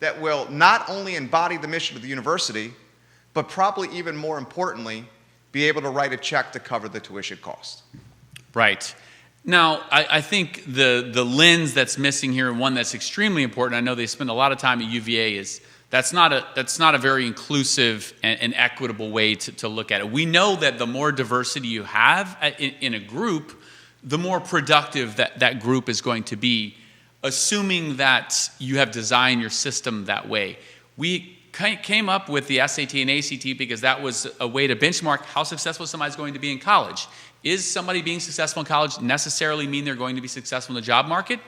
that will not only embody the mission of the university, but probably even more importantly, be able to write a check to cover the tuition cost. Right. Now, I think the lens that's missing here, and one that's extremely important, I know they spend a lot of time at UVA, is that's not a very inclusive and equitable way to look at it. We know that the more diversity you have in a group, the more productive that group is going to be, assuming that you have designed your system that way. We came up with the SAT and ACT because that was a way to benchmark how successful somebody's going to be in college. Is somebody being successful in college necessarily mean they're going to be successful in the job market?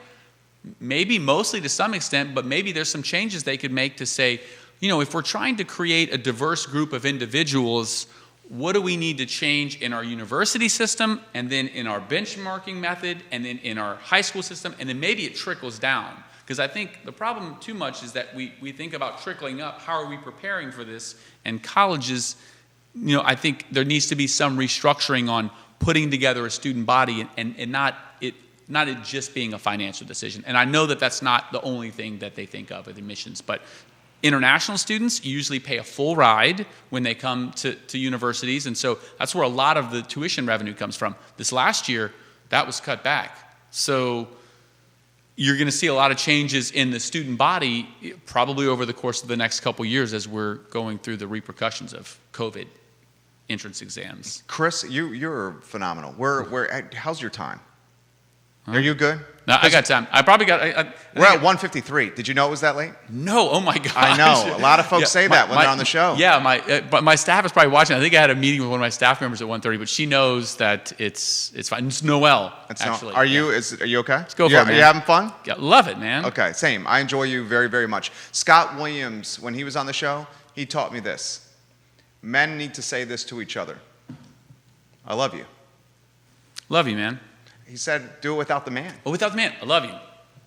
Maybe, mostly to some extent, but maybe there's some changes they could make to say, you know, if we're trying to create a diverse group of individuals, what do we need to change in our university system, and then in our benchmarking method, and then in our high school system, and then maybe it trickles down. Because I think the problem too much is that we think about trickling up, how are we preparing for this? And colleges, you know, I think there needs to be some restructuring on putting together a student body and not it just being a financial decision. And I know that that's not the only thing that they think of with admissions, but international students usually pay a full ride when they come to universities, and so that's where a lot of the tuition revenue comes from. This last year, that was cut back. So you're going to see a lot of changes in the student body probably over the course of the next couple years as we're going through the repercussions of COVID entrance exams. Chris, you're phenomenal. How's your time? Are you good? No, I got time. I probably got. We're at 1:53. Did you know it was that late? No. Oh my gosh. I know. A lot of folks say that when they're on the show. Yeah. But my staff is probably watching. I think I had a meeting with one of my staff members at 1:30, but she knows that it's fine. It's Noelle. Actually. Are you okay? Let's go for it, man. You having fun? Yeah, love it, man. Okay, same. I enjoy you very, very much. Scott Williams, when he was on the show, he taught me this. Men need to say this to each other. I love you. Love you, man. He said, do it without the man. Oh, without the man. I love you.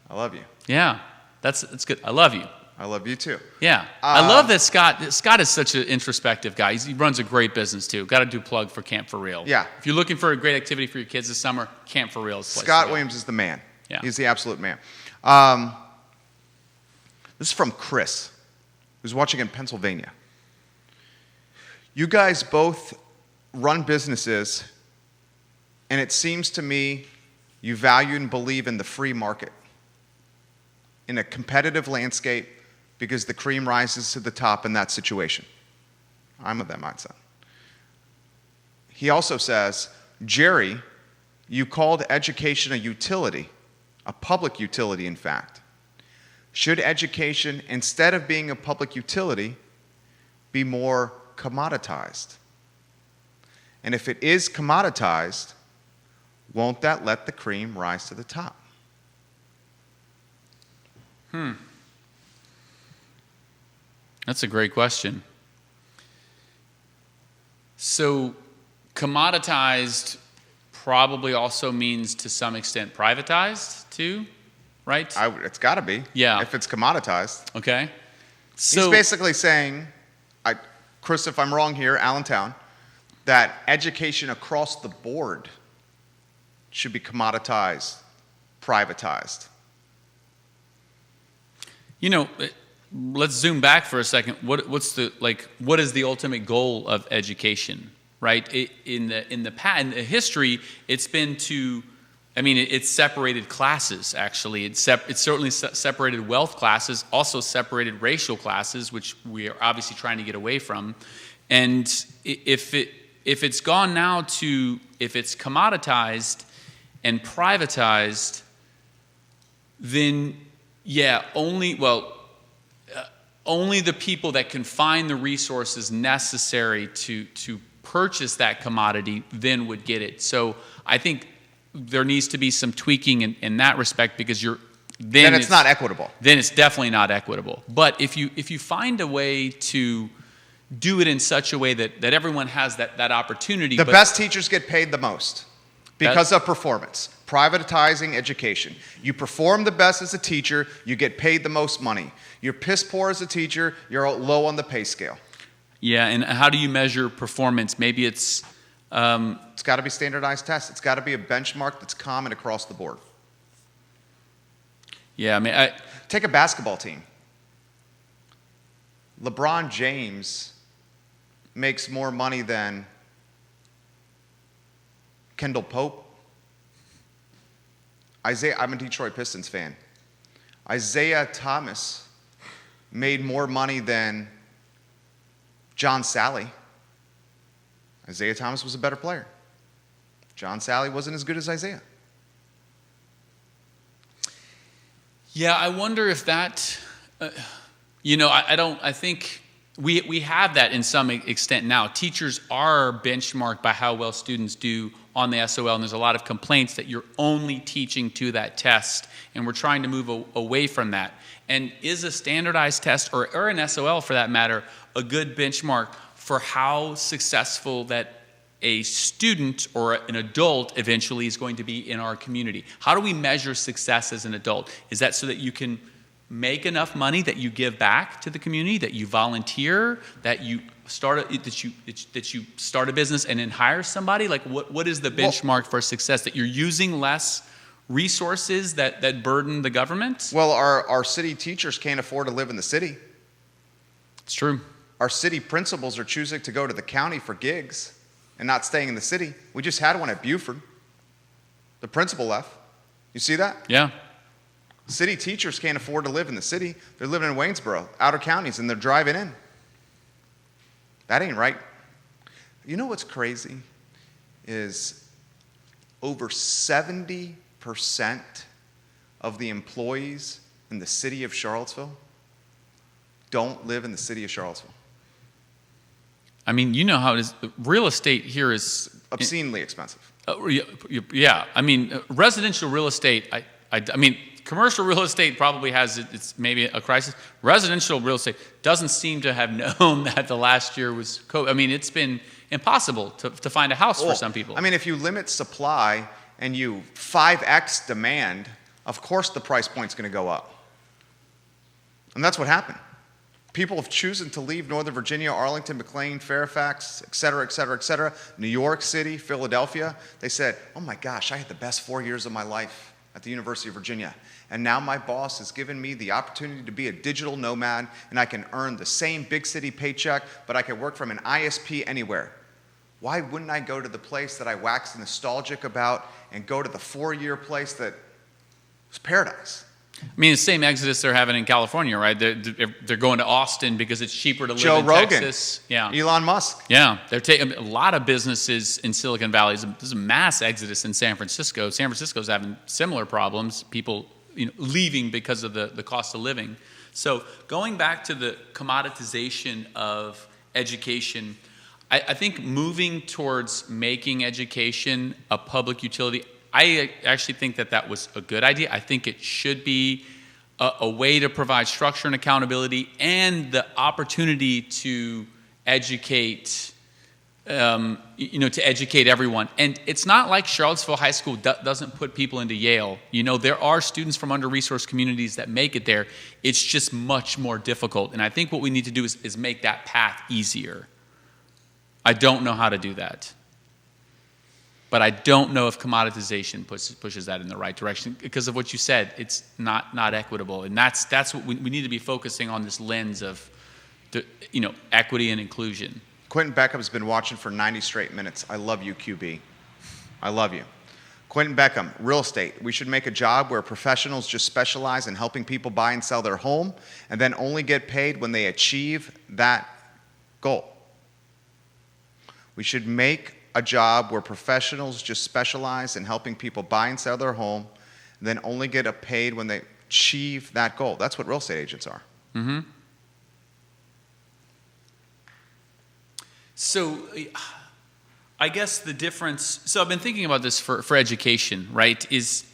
I love you. Yeah, that's good. I love you. I love you too. Yeah. I love that Scott is such an introspective guy. He runs a great business too. Got to do plug for Camp for Real. Yeah. If you're looking for a great activity for your kids this summer, Camp for Real is the place Scott to go. Williams is the man. Yeah. He's the absolute man. This is from Chris, who's watching in Pennsylvania. You guys both run businesses, and it seems to me you value and believe in the free market in a competitive landscape because the cream rises to the top in that situation. I'm of that mindset. He also says, Jerry, you called education a utility, a public utility, in fact. Should education, instead of being a public utility, be more commoditized? And if it is commoditized, won't that let the cream rise to the top? That's a great question. So, commoditized probably also means to some extent privatized too, right? It's got to be. Yeah. If it's commoditized. Okay. So, He's basically saying, Chris, if I'm wrong here, Allentown, that education across the board should be commoditized, privatized. Let's zoom back for a second. What is the ultimate goal of education, right? In the history, it's been it's separated classes, actually. It's certainly separated wealth classes, also separated racial classes, which we are obviously trying to get away from. And if it's gone now to, if it's commoditized and privatized, then only the people that can find the resources necessary to purchase that commodity then would get it. So I think there needs to be some tweaking in that respect, because then it's not equitable. Then it's definitely not equitable. But if you find a way to do it in such a way that everyone has that opportunity. The best teachers get paid the most because of performance. Privatizing education. You perform the best as a teacher, you get paid the most money. You're piss poor as a teacher, you're low on the pay scale. Yeah, and how do you measure performance? Maybe it's got to be standardized tests. It's got to be a benchmark that's common across the board. Yeah, take a basketball team. LeBron James makes more money than Kendall Pope. I'm a Detroit Pistons fan. Isaiah Thomas made more money than John Sally. Isaiah Thomas was a better player. John Sally wasn't as good as Isaiah. Yeah, I wonder if that, I think we have that in some extent now. Teachers are benchmarked by how well students do on the SOL, and there's a lot of complaints that you're only teaching to that test, and we're trying to move away from that. And is a standardized test, or an SOL for that matter, a good benchmark for how successful that a student or an adult eventually is going to be in our community? How do we measure success as an adult? Is that so that you can make enough money that you give back to the community, that you volunteer, that you start a business and then hire somebody? Like what is the benchmark for success? That you're using less resources that burden the government? Well, our city teachers can't afford to live in the city. It's true. Our city principals are choosing to go to the county for gigs and not staying in the city. We just had one at Buford. The principal left. You see that? Yeah. City teachers can't afford to live in the city. They're living in Waynesboro, outer counties, and they're driving in. That ain't right. You know what's crazy is over 70% of the employees in the city of Charlottesville don't live in the city of Charlottesville. I mean, you know how it is. Real estate here is Obscenely expensive. Yeah, I mean, residential real estate. I mean, commercial real estate probably has it's maybe a crisis. Residential real estate doesn't seem to have known that the last year was COVID. I mean, it's been impossible to find a house for some people. I mean, if you limit supply and you 5x demand, of course the price point's going to go up. And that's what happened. People have chosen to leave Northern Virginia, Arlington, McLean, Fairfax, et cetera, et cetera, et cetera, New York City, Philadelphia. They said, oh my gosh, I had the best 4 years of my life at the University of Virginia. And now my boss has given me the opportunity to be a digital nomad, and I can earn the same big city paycheck, but I can work from an ISP anywhere. Why wouldn't I go to the place that I wax nostalgic about and go to the 4-year place that was paradise? I mean, the same exodus they're having in California, right? They're going to Austin because it's cheaper to live Joe in Rogan, Texas. Yeah. Elon Musk. Yeah, they're taking a lot of businesses in Silicon Valley. There's a mass exodus in San Francisco. San Francisco's having similar problems. People, leaving because of the cost of living. So going back to the commoditization of education, I think moving towards making education a public utility. I actually think that was a good idea. I think it should be a way to provide structure and accountability and the opportunity to educate, to educate everyone. And it's not like Charlottesville High School doesn't put people into Yale. There are students from under-resourced communities that make it there. It's just much more difficult. And I think what we need to do is make that path easier. I don't know how to do that. But I don't know if commoditization pushes that in the right direction because of what you said. It's not equitable, and that's what we need to be focusing on, this lens of, equity and inclusion. Quentin Beckham's been watching for 90 straight minutes. I love you, QB. I love you. Quentin Beckham, real estate. We should make a job where professionals just specialize in helping people buy and sell their home, and then only get paid when they achieve that goal. We should make a job where professionals just specialize in helping people buy and sell their home, and then only get paid when they achieve that goal. That's what real estate agents are. Mm-hmm. So I guess the difference, so I've been thinking about this for education, right, is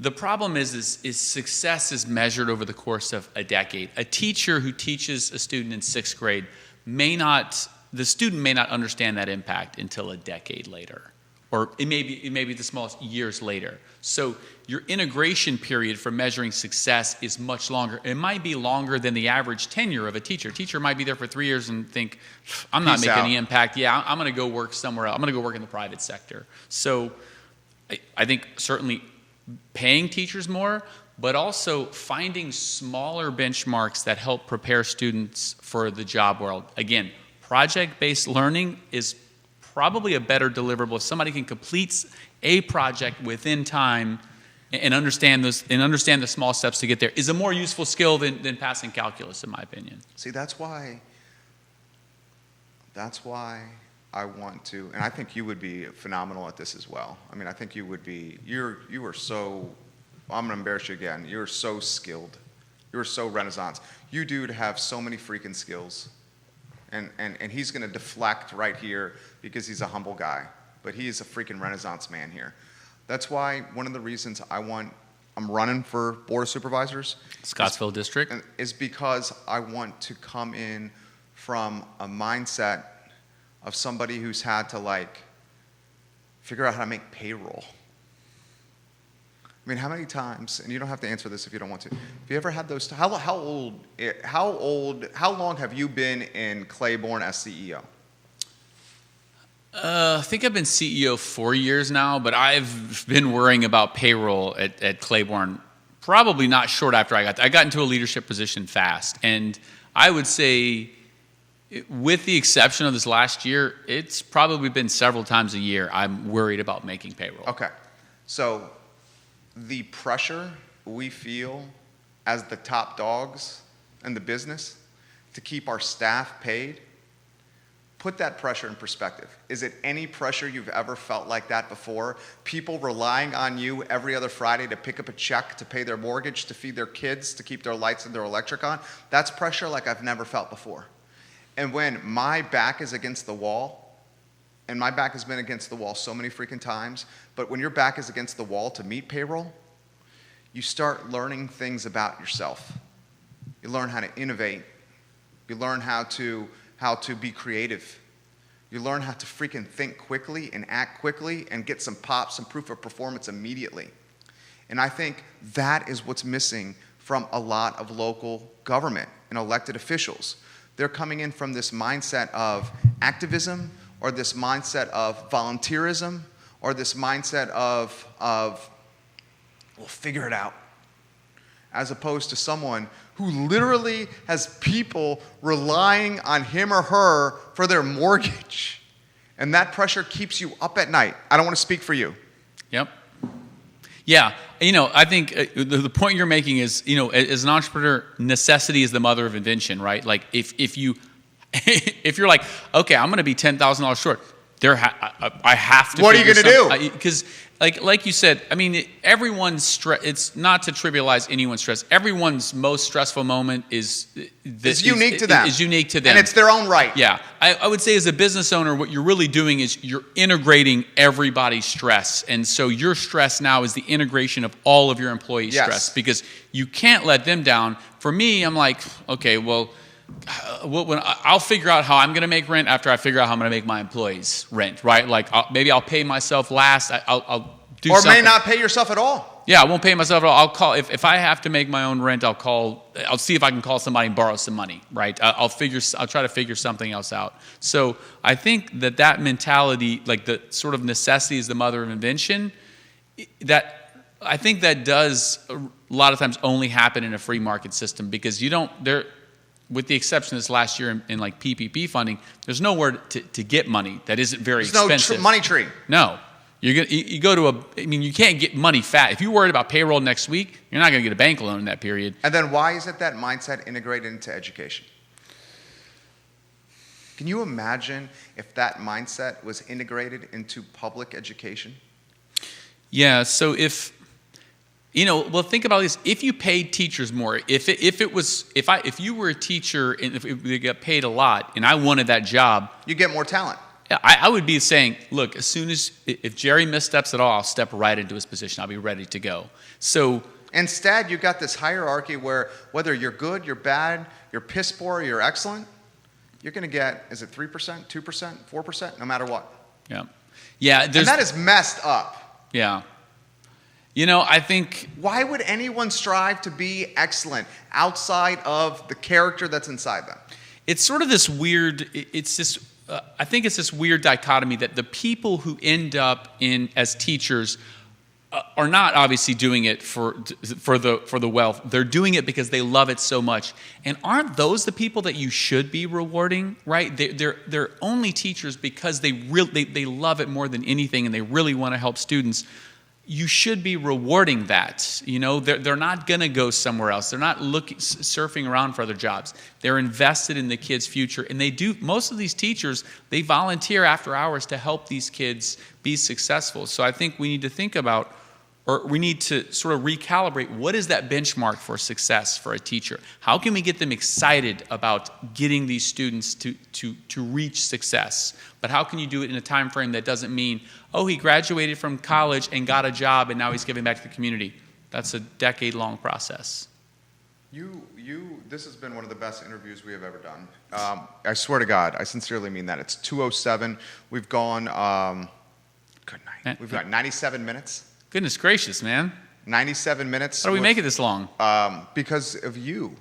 the problem is success is measured over the course of a decade. A teacher who teaches a student in 6th grade the student may not understand that impact until a decade later, or it may be the smallest years later. So your integration period for measuring success is much longer. It might be longer than the average tenure of a teacher. A teacher might be there for 3 years and think, I'm not making any impact. Yeah, I'm going to go work somewhere else. I'm going to go work in the private sector. So I think certainly paying teachers more, but also finding smaller benchmarks that help prepare students for the job world. Again, project-based learning is probably a better deliverable. If somebody can complete a project within time and understand the small steps to get there, is a more useful skill than passing calculus, in my opinion. See, that's why I want to, and I think you would be phenomenal at this as well. I mean, I think you would be. You are so. I'm gonna embarrass you again. You're so skilled. You're so Renaissance. You dude have so many freaking skills. And he's going to deflect right here because he's a humble guy. But he is a freaking Renaissance man here. That's why one of the reasons I'm running for Board of Supervisors. Scottsville District. Is because I want to come in from a mindset of somebody who's had to figure out how to make payroll. I mean, how many times, and you don't have to answer this if you don't want to, have you ever had those, how long have you been in Clayborne as CEO? I think I've been CEO 4 years now, but I've been worrying about payroll at Claiborne probably not short after I got into a leadership position fast. And I would say, with the exception of this last year, it's probably been several times a year I'm worried about making payroll. Okay. So the pressure we feel as the top dogs in the business to keep our staff paid, put that pressure in perspective. Is it any pressure you've ever felt like that before? People relying on you every other Friday to pick up a check, to pay their mortgage, to feed their kids, to keep their lights and their electric on? That's pressure like I've never felt before. And when my back is against the wall, and my back has been against the wall so many freaking times, but when your back is against the wall to meet payroll, you start learning things about yourself. You learn how to innovate. You learn how to be creative. You learn how to freaking think quickly and act quickly and get some pop, some proof of performance immediately. And I think that is what's missing from a lot of local government and elected officials. They're coming in from this mindset of activism, or this mindset of volunteerism, or this mindset of we'll figure it out, as opposed to someone who literally has people relying on him or her for their mortgage. And that pressure keeps you up at night. I don't want to speak for you. Yep. Yeah. I think the point you're making is, as an entrepreneur, necessity is the mother of invention, right? Like if you're like, okay, I'm going to be $10,000 short, I have to. What are you going to do? Because, like you said, everyone's stress. It's not to trivialize anyone's stress. Everyone's most stressful moment is unique to them. Is unique to them, and it's their own right. Yeah, I would say as a business owner, what you're really doing is you're integrating everybody's stress, and so your stress now is the integration of all of your employees' stress, because you can't let them down. For me, I'm like, okay, well. When I'll figure out how I'm going to make rent after I figure out how I'm going to make my employees rent, right? Like maybe I'll pay myself last. I'll do something. Or may not pay yourself at all. Yeah, I won't pay myself at all. I'll call if I have to make my own rent. I'll see if I can call somebody and borrow some money, right? I'll try to figure something else out. So I think that mentality, like the sort of necessity is the mother of invention, I think that does a lot of times only happen in a free market system, because with the exception of this last year in like PPP funding, there's nowhere to get money that isn't very expensive. There's no money tree. No. You go to you can't get money fast. If you're worried about payroll next week, you're not going to get a bank loan in that period. And then why isn't that mindset integrated into education? Can you imagine if that mindset was integrated into public education? Yeah, so if think about this. If you paid teachers more, if you were a teacher and if they got paid a lot and I wanted that job, you get more talent. I would be saying, look, if Jerry missteps at all, I'll step right into his position. I'll be ready to go. So instead, you got this hierarchy where whether you're good, you're bad, you're piss poor, or you're excellent, you're going to get, is it 3%, 2%, 4%, no matter what. Yeah. Yeah. And that is messed up. Yeah. I think... Why would anyone strive to be excellent outside of the character that's inside them? It's sort of this weird... I think it's this weird dichotomy that the people who end up as teachers are not obviously doing it for the wealth. They're doing it because they love it so much. And aren't those the people that you should be rewarding, right? They're only teachers because they love it more than anything, and they really want to help students. You should be rewarding that. They're not going to go somewhere else. They're not surfing around for other jobs. They're invested in the kids' future. And most of these teachers, they volunteer after hours to help these kids be successful. So I think we need to think about, or we need to sort of recalibrate, what is that benchmark for success for a teacher? How can we get them excited about getting these students to reach success? But how can you do it in a time frame that doesn't mean, oh, he graduated from college and got a job and now he's giving back to the community? That's a decade-long process. This has been one of the best interviews we have ever done. I swear to God, I sincerely mean that. It's 2:07. We've gone, good night. We've got 97 minutes. Goodness gracious, man. 97 minutes. How do we make it this long? Because of you.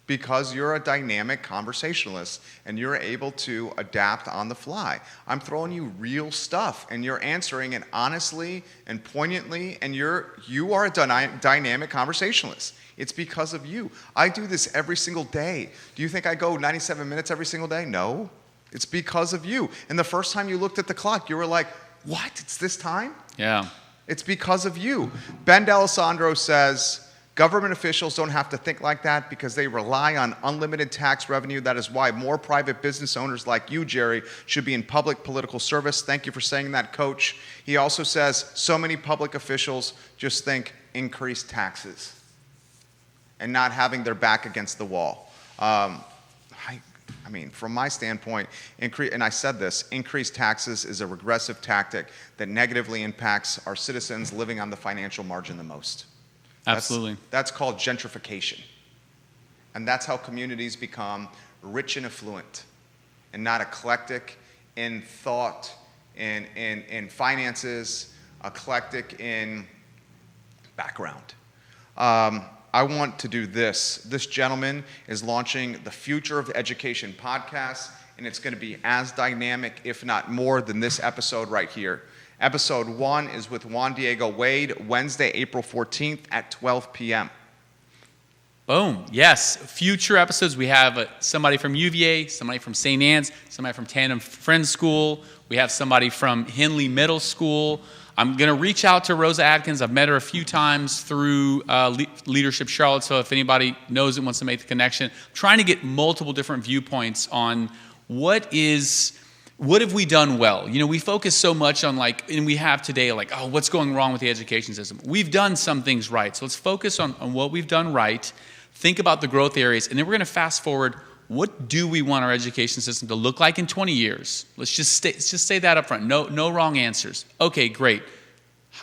Because you're a dynamic conversationalist and you're able to adapt on the fly. I'm throwing you real stuff and you're answering it honestly and poignantly, and you are a dynamic conversationalist. It's because of you. I do this every single day. Do you think I go 97 minutes every single day? No. It's because of you. And the first time you looked at the clock, you were like, what? It's this time? Yeah. It's because of you. Ben D'Alessandro says, Government officials don't have to think like that because they rely on unlimited tax revenue. That is why more private business owners like you, Jerry, should be in public political service. Thank you for saying that, Coach. He also says so many public officials just think increased taxes and not having their back against the wall. I mean, from my standpoint, and I said this, increased taxes is a regressive tactic that negatively impacts our citizens living on the financial margin the most. Absolutely. That's called gentrification. And that's how communities become rich and affluent and not eclectic in thought, in finances, eclectic in background. I want to do this. This gentleman is launching the Future of Education podcast, and it's going to be as dynamic, if not more, than this episode right here. Episode 1 is with Juan Diego Wade, Wednesday, April 14th at 12 p.m. Boom. Yes. Future episodes. We have somebody from UVA, somebody from St. Anne's, somebody from Tandem Friends School. We have somebody from Henley Middle School. I'm going to reach out to Rosa Adkins. I've met her a few times through Leadership Charlotte, so if anybody knows and wants to make the connection, I'm trying to get multiple different viewpoints on what have we done well? You know, we focus so much on and we have today, what's going wrong with the education system? We've done some things right, so let's focus on what we've done right, think about the growth areas, and then we're going to fast forward. What do we want our education system to look like in 20 years? Let's just say that up front. No wrong answers. Okay, great.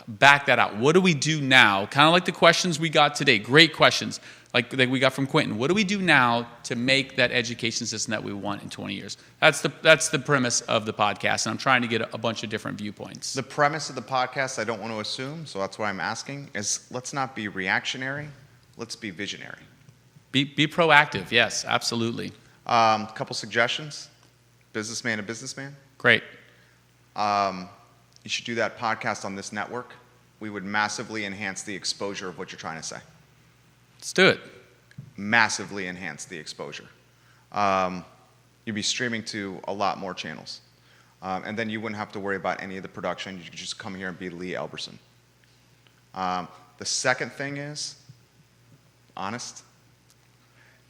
Back that out. What do we do now? Kind of like the questions we got today. Great questions like we got from Quentin. What do we do now to make that education system that we want in 20 years? That's the premise of the podcast, and I'm trying to get a bunch of different viewpoints. The premise of the podcast, I don't want to assume, so that's why I'm asking, is let's not be reactionary. Let's be visionary. Be proactive. Yes, absolutely. Couple suggestions. Businessman to businessman. Great. You should do that podcast on this network. We would massively enhance the exposure of what you're trying to say. Let's do it. Massively enhance the exposure. You'd be streaming to a lot more channels. And then you wouldn't have to worry about any of the production. You could just come here and be Lee Elberson. The second thing is, honest.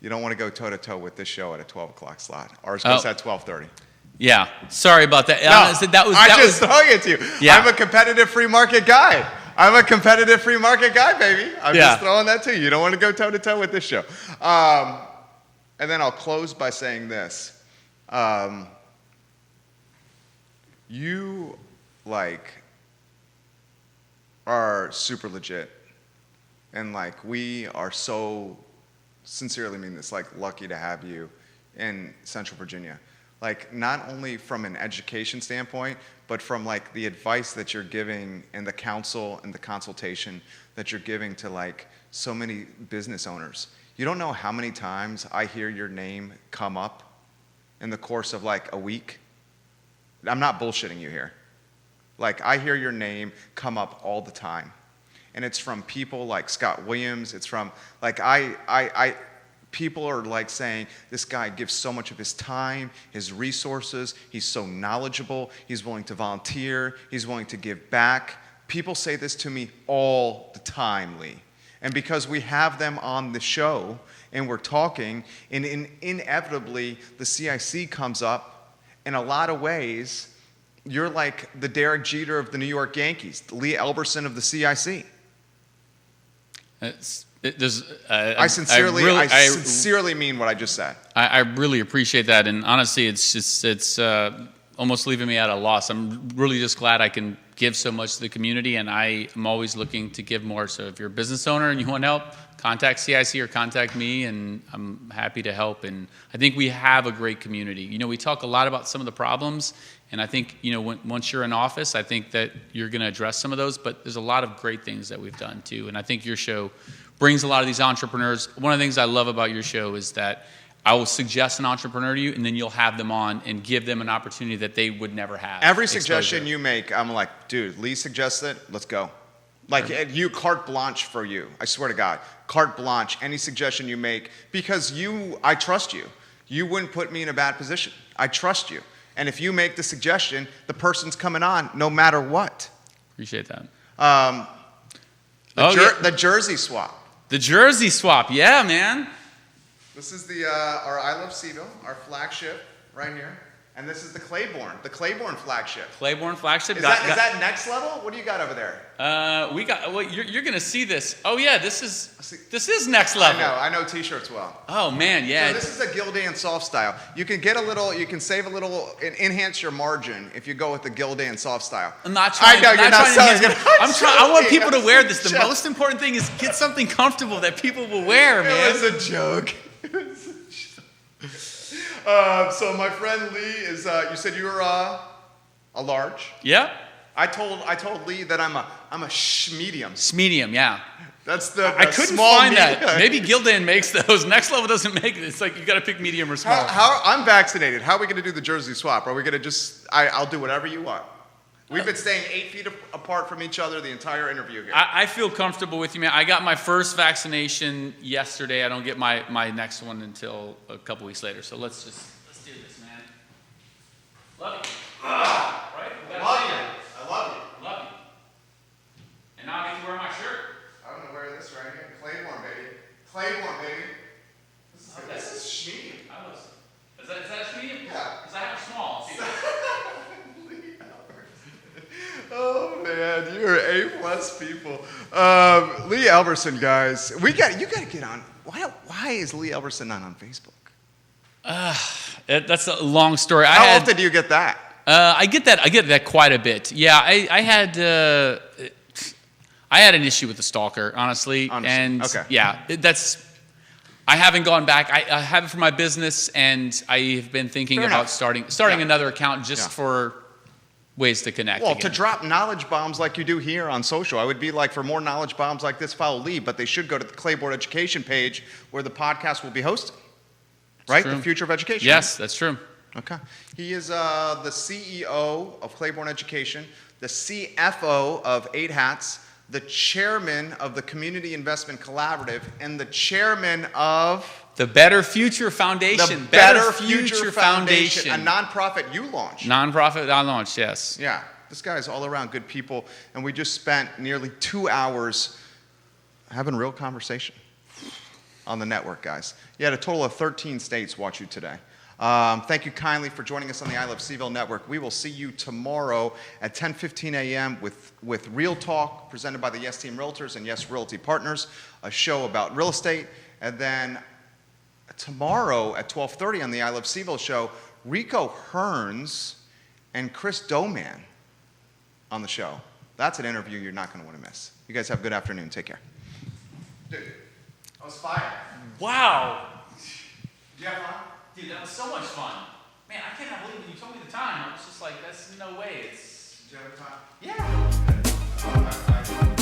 You don't want to go toe-to-toe with this show at a 12 o'clock slot. Ours goes at 12:30. Yeah, sorry about that. No, Honestly, I'm just throwing it to you. Yeah. I'm a competitive free market guy. Baby. I'm just throwing that to you. You don't want to go toe-to-toe with this show. And then I'll close by saying this. You, are super legit. And, we are so, sincerely mean this, lucky to have you in Central Virginia. Not only from an education standpoint, but from the advice that you're giving and the counsel and the consultation that you're giving to so many business owners. You don't know how many times I hear your name come up in the course of a week. I'm not bullshitting you here. I hear your name come up all the time. And it's from people like Scott Williams. It's from people are saying, this guy gives so much of his time, his resources, he's so knowledgeable, he's willing to volunteer, he's willing to give back. People say this to me all the time, Lee. And because we have them on the show and we're talking, and inevitably the CIC comes up, in a lot of ways, you're like the Derek Jeter of the New York Yankees, the Lee Elberson of the CIC. I sincerely mean what I just said. I really appreciate that, and honestly, it's almost leaving me at a loss. I'm really just glad I can give so much to the community, and I am always looking to give more. So if you're a business owner and you want help, contact CIC or contact me, and I'm happy to help. And I think we have a great community. We talk a lot about some of the problems, and I think once you're in office, I think that you're going to address some of those. But there's a lot of great things that we've done too, and I think your show brings a lot of these entrepreneurs. One of the things I love about your show is that I will suggest an entrepreneur to you, and then you'll have them on and give them an opportunity that they would never have. Every suggestion you make, I'm like, dude, Lee suggests it, let's go. You, carte blanche for you. I swear to God, carte blanche, any suggestion you make, because I trust you. You wouldn't put me in a bad position. I trust you. And if you make the suggestion, the person's coming on no matter what. Appreciate that. The jersey swap. The jersey swap. Yeah, man. This is the our I Love CVille, our flagship right here. And this is the Clayborne flagship. Claiborne flagship. Is that next level? What do you got over there? We got. Well, you're gonna see this. Oh yeah, this is next level. I know T-shirts well. Oh man, yeah. So this is a Gildan soft style. You can get a little, you can save a little, and enhance your margin if you go with the Gildan soft style. I'm not trying. I know you're not selling it. I want people to wear this. The most important thing is get something comfortable that people will wear, man. It was a joke. So my friend Lee is. You said you were a large. Yeah. I told Lee that I'm a medium. Medium, yeah. That's the I couldn't small find medium. that. Maybe Gildan makes those. Next level doesn't make it. It's like you got to pick medium or small. How I'm vaccinated. How are we going to do the jersey swap? Are we going to just? I'll do whatever you want. We've been staying 8 feet apart from each other the entire interview here. I feel comfortable with you, man. I got my first vaccination yesterday. I don't get my next one until a couple weeks later. So let's do this, man. Love you. Right? I love you. Love you. And now I get to wear my shirt. I'm going to wear this right here. Claiborne, baby. Claiborne, baby. This is schmedium. Is that a medium? Yeah. Because I have a small. See? Oh man, you're A+ people. Lee Elberson, guys, you got to get on. Why is Lee Elberson not on Facebook? That's a long story. How often do you get that? I get that quite a bit. Yeah, I had an issue with the stalker, honestly. And okay. Yeah, I haven't gone back. I have it for my business, and I've been thinking Fair about enough. starting another account just for ways to connect. Well, again. to drop knowledge bombs like you do here on social, I would be like, for more knowledge bombs like this, follow Lee, but they should go to the Claiborne Education page where the podcast will be hosted. Right? True. The future of education. Yes, that's true. Okay. He is the CEO of Claiborne Education, the CFO of 8 Hats, the chairman of the Community Investment Collaborative, and the chairman of The Better Future Foundation. the Better Future Foundation, a nonprofit you launched. Nonprofit I launched, yes. Yeah, this guy's all around good people, and we just spent nearly 2 hours having a real conversation on the network, guys. You had a total of 13 states watch you today. Thank you kindly for joining us on the I Love CVille Network. We will see you tomorrow at 10:15 a.m. with Real Talk, presented by the Yes Team Realtors and Yes Realty Partners, a show about real estate. And then tomorrow at 12:30 on the I Love CVille Show, Rico Hearns and Chris Doman on the show. That's an interview you're not going to want to miss. You guys have a good afternoon. Take care. Dude, I was fired. Wow. Did you have fun? Dude, that was so much fun. Man, I cannot believe when you told me the time. I was just like, that's no way. Did you have fun? Yeah.